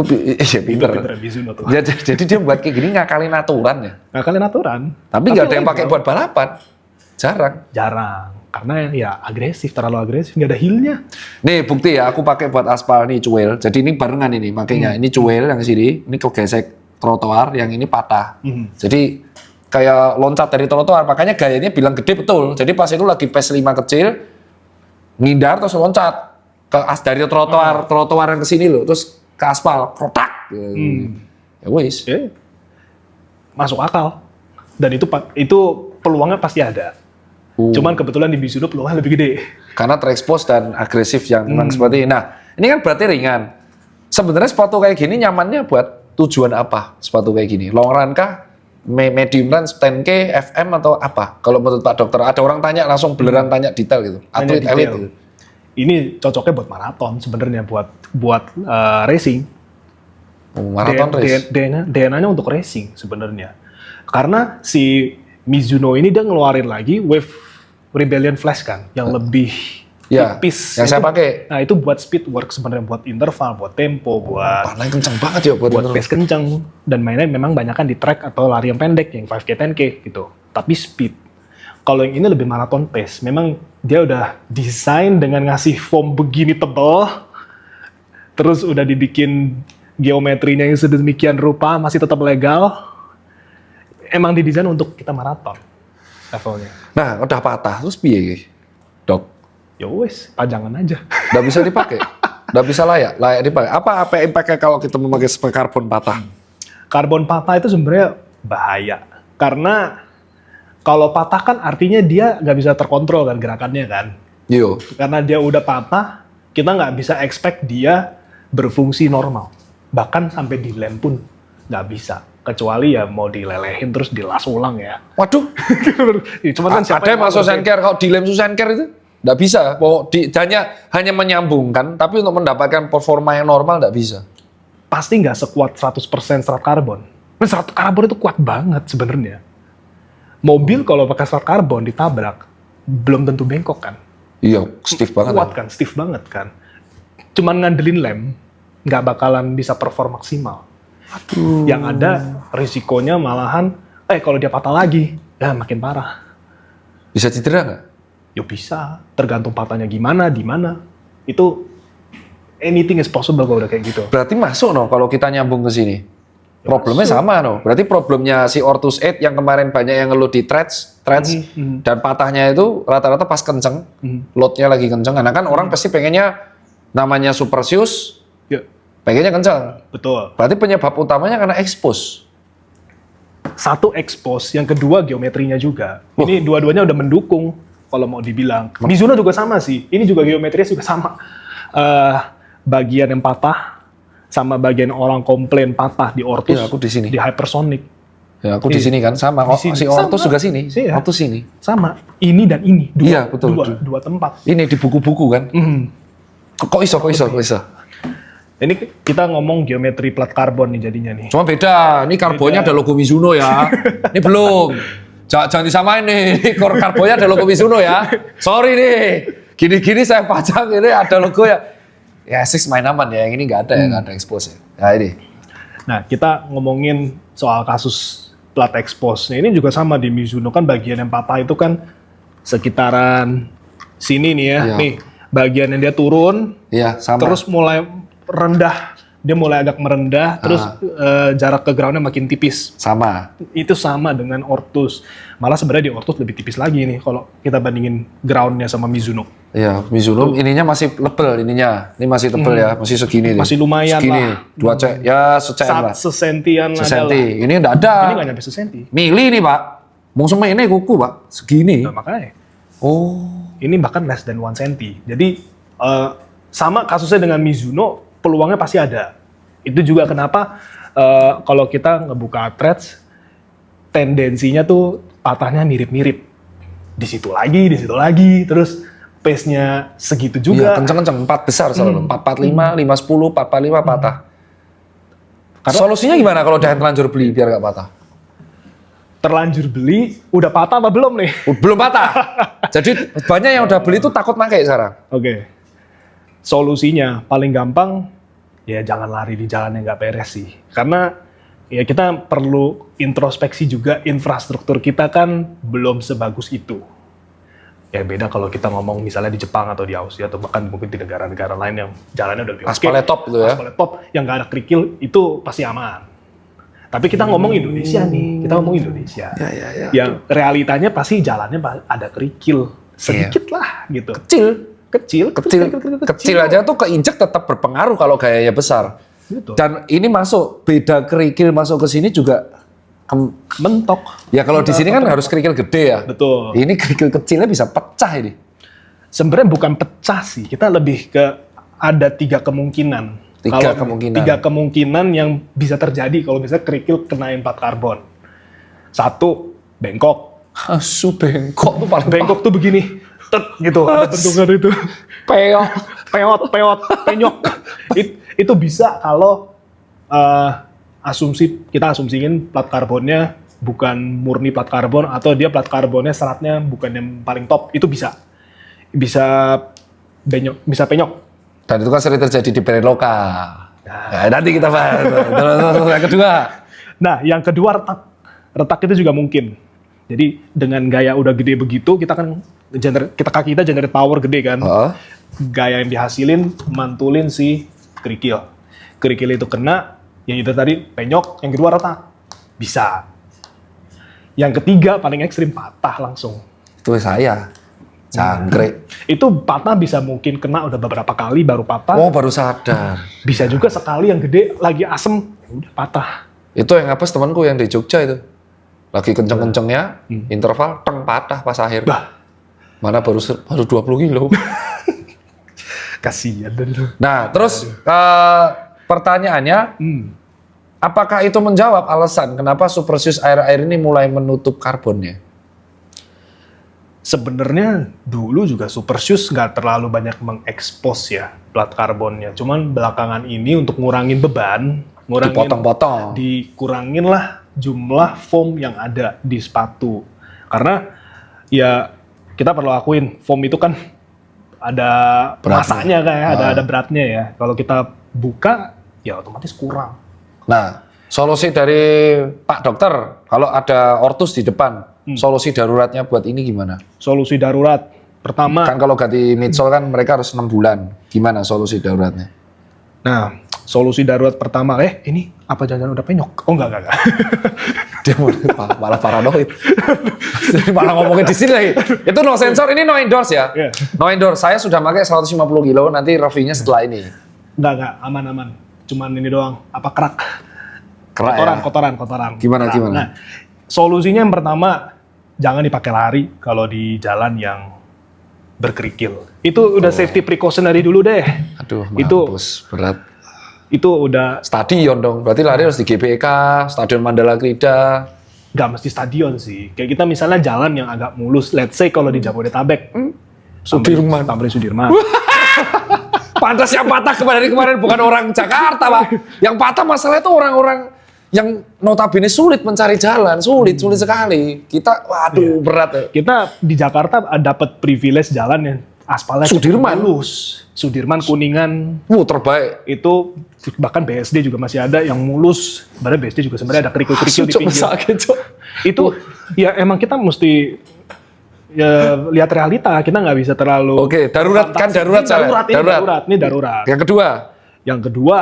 B: Iya, pinter.
A: Pinternya Mizuno tuh.
B: Ya, jadi dia buat kayak gini ngakalin aturan ya.
A: Nah, kalian aturan.
B: Tapi nggak ada yang
A: legal.
B: pakai buat balapan. Jarang.
A: Jarang. Karena ya agresif, terlalu agresif. Nggak ada heel-nya.
B: Nih bukti ya, aku pakai buat aspal nih cuel. Jadi ini barengan ini, makanya ini cuel yang sini, ini kegesek trotoar, yang ini patah. Jadi kayak loncat dari trotoar, makanya gayanya bilang gede betul. Jadi pas itu lagi PS5 kecil, ngindar terus loncat ke dari trotoar yang ke sini loh, terus ke aspal, krotak. Ya wis.
A: Ya, masuk akal. Dan itu peluangnya pasti ada. Cuman kebetulan di Mizuno peluangnya lebih gede.
B: Karena terekspos dan agresif yang memang seperti ini. Nah, ini kan berarti ringan. Sebenarnya sepatu kayak gini nyamannya buat tujuan apa? Sepatu kayak gini, long run kah? Medium run, 10K, FM atau apa? Kalau menurut Pak Dokter, ada orang tanya langsung beneran tanya detail gitu. Atlet
A: Tanya
B: elit
A: detail.
B: gitu.
A: Ini cocoknya buat maraton sebenarnya, buat racing.
B: Marathon race.
A: DNA-nya untuk racing sebenarnya. Karena si Mizuno ini dia ngeluarin lagi Wave Rebellion Flash kan, yang lebih
B: Ya,
A: tipis.
B: yang saya
A: Itu-
B: pakai.
A: Nah itu buat speed work sebenarnya, buat interval, buat tempo, buat
B: Panahnya kencang banget ya buat itu.
A: pace kencang. Dan mainnya memang banyak kan di track atau lari yang pendek, yang 5K, 10K gitu. Tapi speed. Kalau yang ini lebih marathon pace. Memang dia udah desain dengan ngasih foam begini tebal, terus udah dibikin geometrinya yang sedemikian rupa, masih tetap legal. Emang didesain untuk kita maraton levelnya.
B: Nah, udah patah terus piye, Dok?
A: Ya wes, pajangan aja.
B: Nggak bisa dipakai. Nggak bisa layak dipakai. Apa impact-nya kalau kita memakai karbon patah?
A: Karbon patah itu sebenarnya bahaya. Karena kalau patah kan artinya dia nggak bisa terkontrol kan gerakannya kan.
B: Yo.
A: Karena dia udah patah, kita nggak bisa expect dia berfungsi normal. Bahkan sampai dilem pun nggak bisa. Kecuali ya mau dilelehin terus dilas ulang ya.
B: Waduh.
A: Cuman kan siapa
B: Ada yang masuk
A: mau
B: Senker, kalau dilem Senker itu nggak bisa. Mau hanya menyambungkan, tapi untuk mendapatkan performa yang normal nggak bisa.
A: pasti nggak sekuat 100% serat karbon. Nah, serat karbon itu kuat banget sebenarnya. Mobil kalau pakai serat karbon ditabrak, belum tentu bengkok kan.
B: Iya, stiff banget.
A: Kuat kan, stiff banget kan. Cuman ngandelin lem, nggak bakalan bisa perform maksimal. Yang ada risikonya malahan, kalau dia patah lagi, ya makin parah.
B: Bisa cedera nggak?
A: Ya bisa, tergantung patahnya gimana, di mana. Itu anything is possible kalau udah kayak gitu.
B: Berarti masuk no kalau kita nyambung ke sini. Problemnya sama no. Berarti problemnya si Ortus 8 yang kemarin banyak yang ngeluh di threads dan patahnya itu rata-rata pas kenceng, loadnya lagi kenceng. Karena kan orang pasti pengennya namanya super shoes,
A: Ya,
B: pengennya kenceng.
A: betul.
B: Berarti penyebab utamanya karena expose.
A: Satu expose, yang kedua geometrinya juga. Ini dua-duanya udah mendukung kalau mau dibilang. Mizuno juga sama sih. Ini juga geometrinya juga sama. Bagian yang patah sama bagian orang komplain patah di Ortus.
B: Iya, aku di sini.
A: Di Hypersonic.
B: Ya aku di sini kan sama.
A: Di sini.
B: Si Ortus
A: Sama.
B: juga sini.
A: Iya.
B: Ortus sini.
A: Sama. Ini dan ini. Dua,
B: Iya, betul.
A: Dua tempat.
B: Ini di buku-buku kan.
A: Hmm.
B: Kok iso?
A: Ini kita ngomong geometri plat karbon nih jadinya nih.
B: Cuma beda. Ini karbonnya ada logo Mizuno ya. Ini belum. Jangan disamain nih. Ini karbonnya ada logo Mizuno ya. Sorry nih. Gini-gini saya pajang ini ada logo ya. Ya six main aman ya. Yang ini nggak ada ya. Nggak ada expose ya. Nah ini.
A: Nah, kita ngomongin soal kasus plat expose. Nah, ini juga sama di Mizuno kan bagian yang patah itu kan sekitaran sini nih ya.
B: Iya.
A: Nih, bagian yang dia turun
B: Iya sama.
A: terus mulai rendah. Dia mulai agak merendah, terus jarak ke groundnya makin tipis.
B: Sama.
A: Itu sama dengan Ortus. Malah sebenarnya di Ortus lebih tipis lagi nih kalau kita bandingin groundnya sama Mizuno.
B: Iya, Mizuno ininya masih lebel ininya. Ini masih tebel ya, masih segini nih.
A: Masih lumayan
B: segini.
A: lah.
B: 2 cek, ya secm lah.
A: Sesentian adalah.
B: Sesenti. Ini enggak ada.
A: Ini nggak nyampe sesenti.
B: Mili nih, Pak. Mau sama ini kuku, Pak. Segini.
A: Nah, makanya.
B: Oh.
A: Ini bahkan less than 1 cm. Jadi sama kasusnya dengan Mizuno, peluangnya pasti ada. Itu juga kenapa kalau kita ngebuka threads, tendensinya tuh patahnya mirip-mirip. Di situ lagi, terus pace-nya segitu
B: Iya,
A: juga.
B: kenceng-kenceng. 4 besar selalu. 445, 510, 445 patah.
A: Karena-
B: Solusinya gimana kalau udah terlanjur beli biar nggak patah?
A: Terlanjur beli, udah patah apa belum nih?
B: Belum patah. Jadi banyak yang udah beli itu takut pakai sekarang.
A: Oke. Solusinya paling gampang ya jangan lari di jalan yang nggak beres sih. Karena ya kita perlu introspeksi juga, infrastruktur kita kan belum sebagus itu. Ya beda kalau kita ngomong misalnya di Jepang atau di Australia atau bahkan mungkin di negara-negara lain yang jalannya udah lebih oke.
B: Aspalnya top gitu ya.
A: Aspalnya top, yang nggak ada kerikil itu pasti aman. Tapi kita ngomong Indonesia nih, kita ngomong Indonesia.
B: Ya.
A: Yang realitanya pasti jalannya ada kerikil sedikit lah gitu.
B: Kecil aja tuh keinjek tetap berpengaruh kalau gayanya besar.
A: Gitu.
B: Dan ini masuk beda kerikil masuk ke sini juga
A: mentok.
B: Ya kalau di sini kan harus kerikil gede ya.
A: Betul.
B: Ini kerikil kecilnya bisa pecah ini.
A: Sebenarnya bukan pecah sih, kita lebih ke ada 3 kemungkinan. Tiga kemungkinan yang bisa terjadi kalau misalnya kerikil kenain plat karbon. 1, bengkok.
B: Asu bengkok tuh paling
A: Bengkok tuh begini, tet gitu, ada bentukan itu.
B: peok.
A: Peot, penyok. Itu bisa kalau kita asumsiin plat karbonnya bukan murni plat karbon atau dia plat karbonnya seratnya bukan yang paling top, itu bisa penyok.
B: Dan itu kan sering terjadi di brand lokal. Nah, nanti kita bahas. Terus yang kedua.
A: Nah, yang kedua retak itu juga mungkin. Jadi dengan gaya udah gede begitu, kita kaki kita generate power gede kan. Gaya yang dihasilin mantulin si kerikil. Kerikil itu kena, yang itu tadi penyok, yang kedua retak. Bisa. Yang ketiga paling ekstrim patah langsung.
B: Itu saya. Jangkrik.
A: Itu patah bisa mungkin kena udah beberapa kali baru patah.
B: Oh, baru sadar.
A: Bisa juga sekali yang gede lagi asem, udah patah.
B: Itu yang apes temanku yang di Jogja itu. Lagi kenceng-kencengnya, interval, teng patah pas akhir.
A: Bah.
B: Mana baru 20 kilo.
A: Kasihan dan itu.
B: Nah, terus pertanyaannya, apakah itu menjawab alasan kenapa Supersius air-air ini mulai menutup karbonnya?
A: Sebenarnya dulu juga Supersius nggak terlalu banyak mengekspos ya plat karbonnya. Cuman belakangan ini untuk ngurangin beban,
B: Dipotong-potong.
A: dikurangin lah jumlah foam yang ada di sepatu. Karena ya kita perlu akuin foam itu kan ada masanya kayak ada beratnya ya. Kalau kita buka ya otomatis kurang.
B: Nah, solusi dari Pak Dokter, kalau ada ortus di depan, solusi daruratnya buat ini gimana?
A: Solusi darurat pertama.
B: Kan kalau ganti midsole kan mereka harus 6 bulan. Gimana solusi daruratnya?
A: Nah, solusi darurat pertama, ini apa jangan-jangan udah penyok? Oh enggak.
B: Dia malah paranoid. Malah ngomongin di sini lagi. Itu no sensor, ini no endorse ya.
A: Yeah.
B: No endorse. Saya sudah pakai 150 kilo, nanti reviewnya setelah ini.
A: Enggak, aman. Cuman ini doang, kerak.
B: Kerak
A: Kotoran.
B: Gimana?
A: Nah, solusinya yang pertama, jangan dipakai lari kalau di jalan yang berkerikil. Itu udah safety precaution dari dulu deh.
B: Aduh, mampus, berat.
A: Itu udah
B: Stadion dong, berarti lari harus di GBK, Stadion Mandala Krida.
A: nggak mesti stadion sih. Kayak kita misalnya jalan yang agak mulus, let's say kalau di Jabodetabek,
B: Sudirman.
A: Tamrin Sudirman.
B: Pantas yang patah kemarin bukan orang Jakarta, Pak. Yang patah masalah itu orang-orang yang notabene sulit mencari jalan, sulit sekali. Kita, waduh, berat ya.
A: Kita di Jakarta dapat privilege jalan yang aspalnya
B: Sudirman.
A: mulus. Sudirman, Kuningan,
B: Terbaik.
A: itu bahkan BSD juga masih ada yang mulus. Sebenarnya BSD juga sebenarnya ada kerikil-kerikil di pinggir. Itu ya emang kita mesti ya lihat realita. Kita nggak bisa terlalu.
B: Oke, darurat kan darurat.
A: Ini darurat. Yang kedua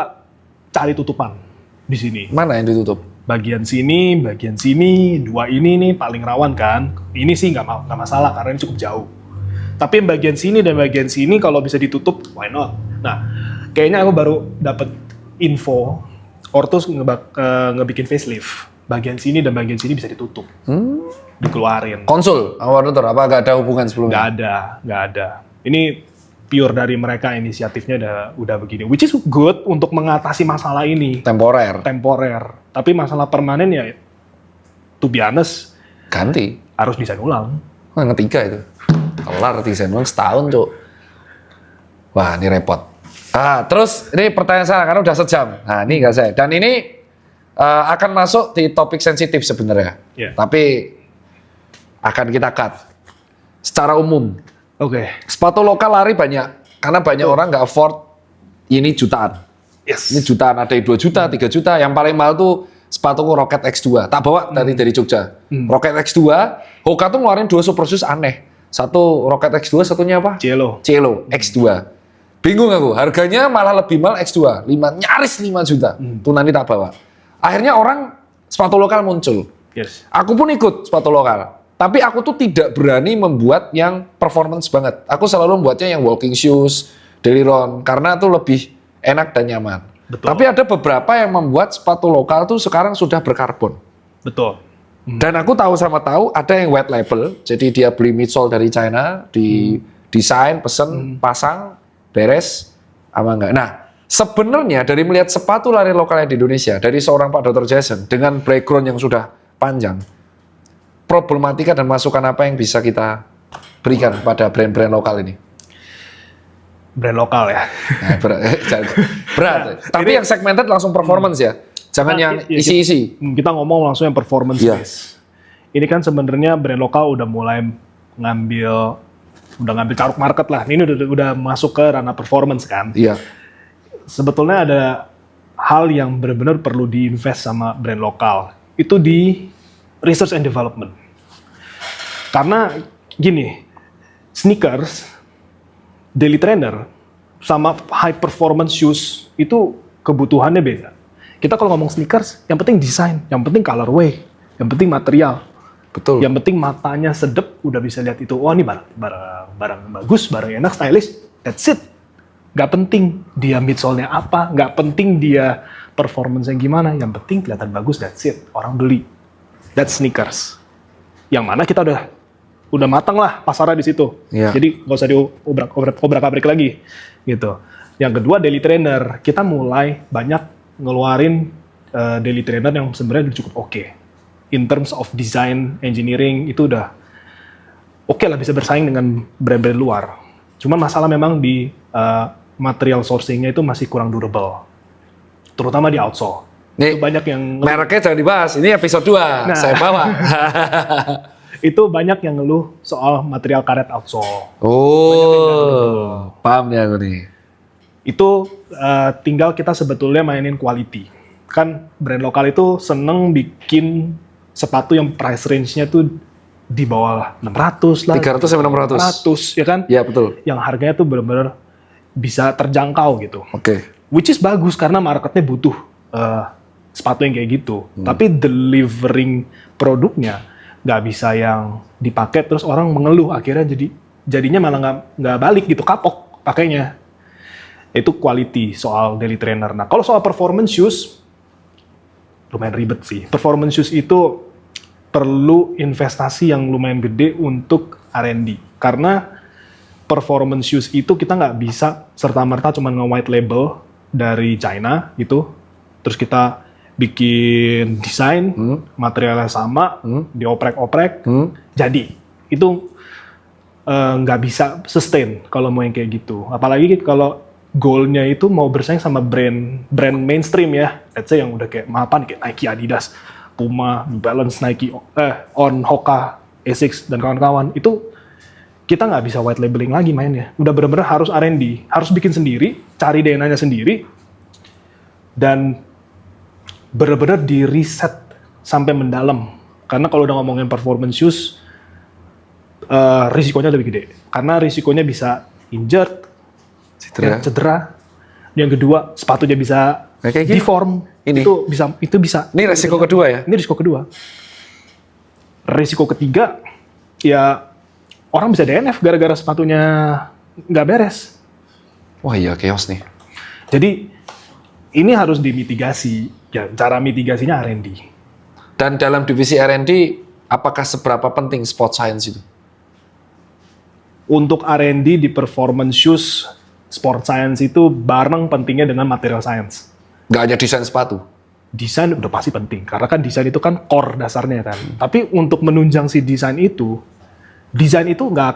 A: cari tutupan di sini.
B: Mana yang ditutup?
A: Bagian sini, dua ini nih paling rawan kan. Ini sih nggak masalah karena ini cukup jauh. Tapi yang bagian sini dan bagian sini kalau bisa ditutup, why not? Nah, kayaknya aku baru dapat info, Ortus ngebikin facelift. Bagian sini dan bagian sini bisa ditutup, dikeluarin.
B: Konsul, awal dokter, apa gak ada hubungan sebelumnya?
A: Nggak ada. Ini pure dari mereka, inisiatifnya udah begini. Which is good untuk mengatasi masalah ini.
B: Temporer.
A: Tapi masalah permanen ya, to be honest,
B: Ganti.
A: harus bisa ulang.
B: Wah, ketiga itu. Kelar desain ulang setahun, Cuk. Wah, ini repot. Terus ini pertanyaan saya karena udah sejam. Nah, ini enggak saya. Dan ini akan masuk di topik sensitif sebenarnya.
A: Yeah.
B: Tapi akan kita cut. Secara umum.
A: Oke.
B: Sepatu lokal lari banyak. Karena banyak orang nggak afford ini jutaan.
A: Yes.
B: Ini jutaan, ada yang 2 juta, 3 juta. Yang paling mahal tuh sepatu Rocket X2. Tak bawa dari Jogja. Rocket X2, Hoka tuh ngeluarin 2 Supersius aneh. Satu Rocket X2, satunya apa?
A: Cielo
B: X2. Bingung aku, harganya malah lebih mahal X2. Nyaris 5 juta. Tuh nanti tak bawa. Akhirnya orang sepatu lokal muncul.
A: Yes.
B: Aku pun ikut sepatu lokal. Tapi aku tuh tidak berani membuat yang performance banget. Aku selalu membuatnya yang walking shoes, daily run. Karena tuh lebih enak dan nyaman.
A: Betul.
B: Tapi ada beberapa yang membuat sepatu lokal tuh sekarang sudah berkarbon.
A: Betul.
B: Dan aku tahu ada yang white label, jadi dia beli midsole dari China, di desain, pesen, pasang, beres, apa enggak. Nah, sebenarnya dari melihat sepatu lari lokalnya di Indonesia, dari seorang Pak Dr. Jason, dengan background yang sudah panjang, problematika dan masukan apa yang bisa kita berikan pada brand-brand lokal ini?
A: Brand lokal ya.
B: Nah, berat. Tapi yang segmented langsung performance ya. Jangan yang isi-isi.
A: Kita ngomong langsung yang performance
B: Iya.
A: base. Ini kan sebenarnya brand lokal udah mulai ngambil caruk market lah. Ini udah masuk ke ranah performance kan.
B: Iya.
A: Sebetulnya ada hal yang benar-benar perlu diinvest sama brand lokal. Itu di research and development. Karena gini, sneakers, daily trainer, sama high performance shoes itu kebutuhannya beda. Kita kalau ngomong sneakers, yang penting desain, yang penting colorway, yang penting material.
B: Betul.
A: Yang penting matanya sedep, udah bisa lihat itu. Wah, ini barang bagus, barang enak, stylish. That's it. Gak penting dia midsole-nya apa, gak penting dia performance-nya gimana. Yang penting kelihatan bagus, that's it. Orang beli. That's sneakers. Yang mana kita udah matang lah pasarnya di situ.
B: Iya.
A: Jadi nggak usah diobrak-abrik lagi. Gitu. Yang kedua, daily trainer. Kita mulai banyak ngeluarin daily trainer yang sebenarnya udah cukup oke. In terms of design, engineering, itu udah oke lah bisa bersaing dengan brand-brand luar. Cuman masalah memang di material sourcing-nya itu masih kurang durable. Terutama di outsole.
B: Nih,
A: Itu banyak yang
B: mereknya jangan dibahas. Ini episode 2,
A: Nah.
B: saya bawa.
A: itu banyak yang ngeluh soal material karet outsole.
B: Oh, paham nih aku nih.
A: Itu tinggal kita sebetulnya mainin quality. Kan brand lokal itu seneng bikin sepatu yang price range-nya tuh di bawah 600 lah.
B: 300 sampai 600.
A: 600, ya kan?
B: Iya, betul.
A: Yang harganya tuh benar-benar bisa terjangkau gitu.
B: Oke.
A: Which is bagus karena marketnya butuh sepatu yang kayak gitu. Tapi delivering produknya nggak bisa yang dipakai terus orang mengeluh, akhirnya jadinya malah nggak balik gitu, kapok pakainya. Itu quality soal daily trainer. Nah, kalau soal performance shoes lumayan ribet sih. Performance shoes itu perlu investasi yang lumayan gede untuk R&D. Karena performance shoes itu kita nggak bisa serta-merta cuma nge-white label dari China gitu. Terus kita bikin desain, materialnya sama, dioprek-oprek, jadi. Itu nggak bisa sustain kalau mau yang kayak gitu. Apalagi kalau goalnya itu mau bersaing sama brand mainstream ya. Let's say yang udah kayak mapan kayak Nike, Adidas, Puma, New Balance, Nike, On, Hoka, Asics, dan kawan-kawan. Itu kita nggak bisa white labeling lagi mainnya. Udah bener-bener harus R&D, harus bikin sendiri, cari DNA-nya sendiri, dan bener-bener di riset sampai mendalam. Karena kalau udah ngomongin performance shoes, risikonya lebih gede. Karena risikonya bisa injured, cedera. Yang kedua, sepatunya bisa
B: kayak gini?
A: deform.
B: Ini?
A: Itu bisa.
B: Ini resiko kedua ya?
A: Ini risiko kedua. Risiko ketiga, ya orang bisa DNF gara-gara sepatunya nggak beres.
B: Wah iya, chaos nih.
A: Jadi ini harus dimitigasi. Ya, cara mitigasinya R&D.
B: Dan dalam divisi R&D, apakah seberapa penting sport science itu?
A: Untuk R&D di performance shoes, sport science itu bareng pentingnya dengan material science.
B: Nggak hanya desain sepatu?
A: Desain udah pasti penting, karena kan desain itu kan core dasarnya kan. Tapi untuk menunjang si desain itu nggak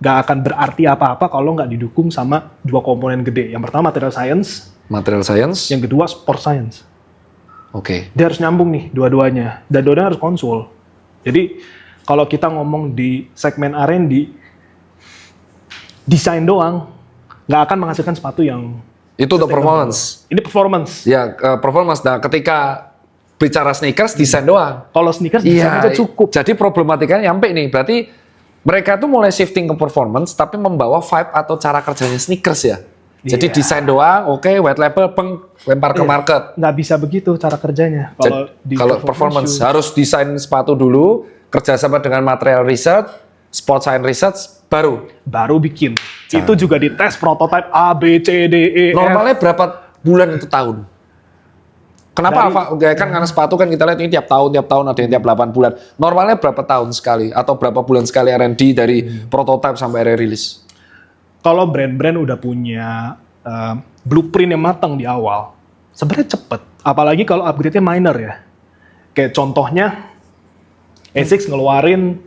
A: akan berarti apa-apa kalau nggak didukung sama dua komponen gede. Yang pertama material science, yang kedua sport science.
B: Oke.
A: Dia harus nyambung nih dua-duanya, dan dua-duanya harus konsul. Jadi kalau kita ngomong di segmen R&D, desain doang nggak akan menghasilkan sepatu yang
B: Itu untuk performance?
A: Ini performance.
B: Ya, performance. Nah, ketika bicara sneakers, desain doang.
A: Kalau sneakers desain aja cukup.
B: Jadi problematikanya nyampe nih. Berarti mereka tuh mulai shifting ke performance, tapi membawa vibe atau cara kerjanya sneakers ya. Jadi desain doang, oke, white label, lempar ke market.
A: Nggak bisa begitu cara kerjanya.
B: Kalau performance harus desain sepatu dulu, kerjasama dengan material research, sport science research, baru
A: bikin. Itu juga dites prototipe A, B, C, D, E, F.
B: Normalnya berapa bulan itu tahun? Kenapa kan karena sepatu kan kita lihat ini tiap tahun ada yang tiap 8 bulan. Normalnya berapa tahun sekali atau berapa bulan sekali R&D dari prototype sampai akhirnya rilis?
A: Kalau brand-brand udah punya blueprint yang matang di awal, sebenarnya cepet. Apalagi kalau upgrade-nya minor ya. Kayak contohnya, Asics ngeluarin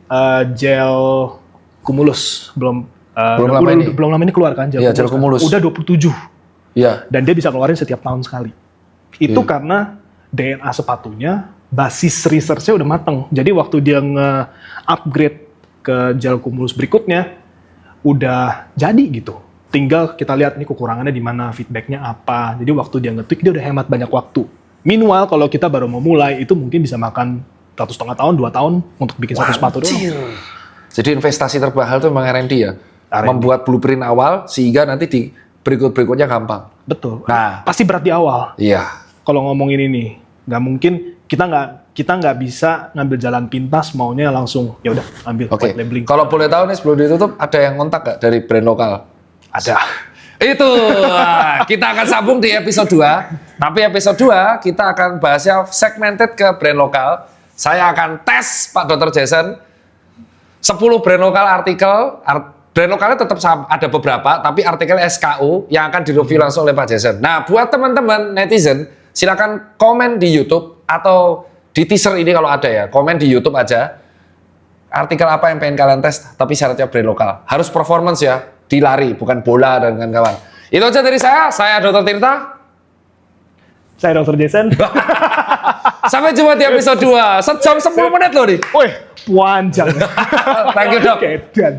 A: gel Cumulus. Belum lama ini keluar kan gel
B: Iya, gel Cumulus.
A: Udah 27.
B: Iya.
A: Dan dia bisa keluarin setiap tahun sekali. Itu karena DNA sepatunya, basis research-nya udah matang. Jadi waktu dia nge-upgrade ke gel Cumulus berikutnya, udah jadi gitu. Tinggal kita lihat nih kekurangannya di mana, feedback-nya apa. Jadi waktu dia nge-tweak, dia udah hemat banyak waktu. Meanwhile, kalau kita baru mau mulai, itu mungkin bisa makan 1,5 tahun, 2 tahun untuk bikin satu sepatu doang.
B: Jadi investasi termahal itu memang R&D ya?
A: R&D.
B: Membuat blueprint awal, sehingga nanti di berikut-berikutnya gampang.
A: Betul.
B: Nah.
A: Pasti berat di awal.
B: Iya.
A: Kalau ngomongin ini, nggak mungkin kita nggak bisa ngambil jalan pintas maunya langsung ya udah ambil
B: Oke.
A: white labeling.
B: Kalau boleh tahu nih sebelum ditutup ada yang ngontak nggak dari brand lokal?
A: Ada.
B: Itu kita akan sambung di episode 2. Tapi episode 2 kita akan bahasnya segmented ke brand lokal. Saya akan tes Pak Dr. Jason 10 brand lokal artikel. Brand lokalnya tetap ada beberapa, tapi artikel SKU yang akan direview langsung oleh Pak Jason. Nah, buat teman-teman netizen, silakan komen di YouTube atau di teaser ini kalau ada ya. Komen di YouTube aja. Artikel apa yang pengen kalian tes, tapi syaratnya brand lokal. Harus performance ya, di lari, bukan bola dan kawan-kawan. Itu aja dari saya Dr. Tirta.
A: Saya Dr. Jason.
B: Sampai jumpa di episode 2. Sejam 10 menit loh nih.
A: Wih, panjang.
B: Thank you, Dok.
A: Oke, dan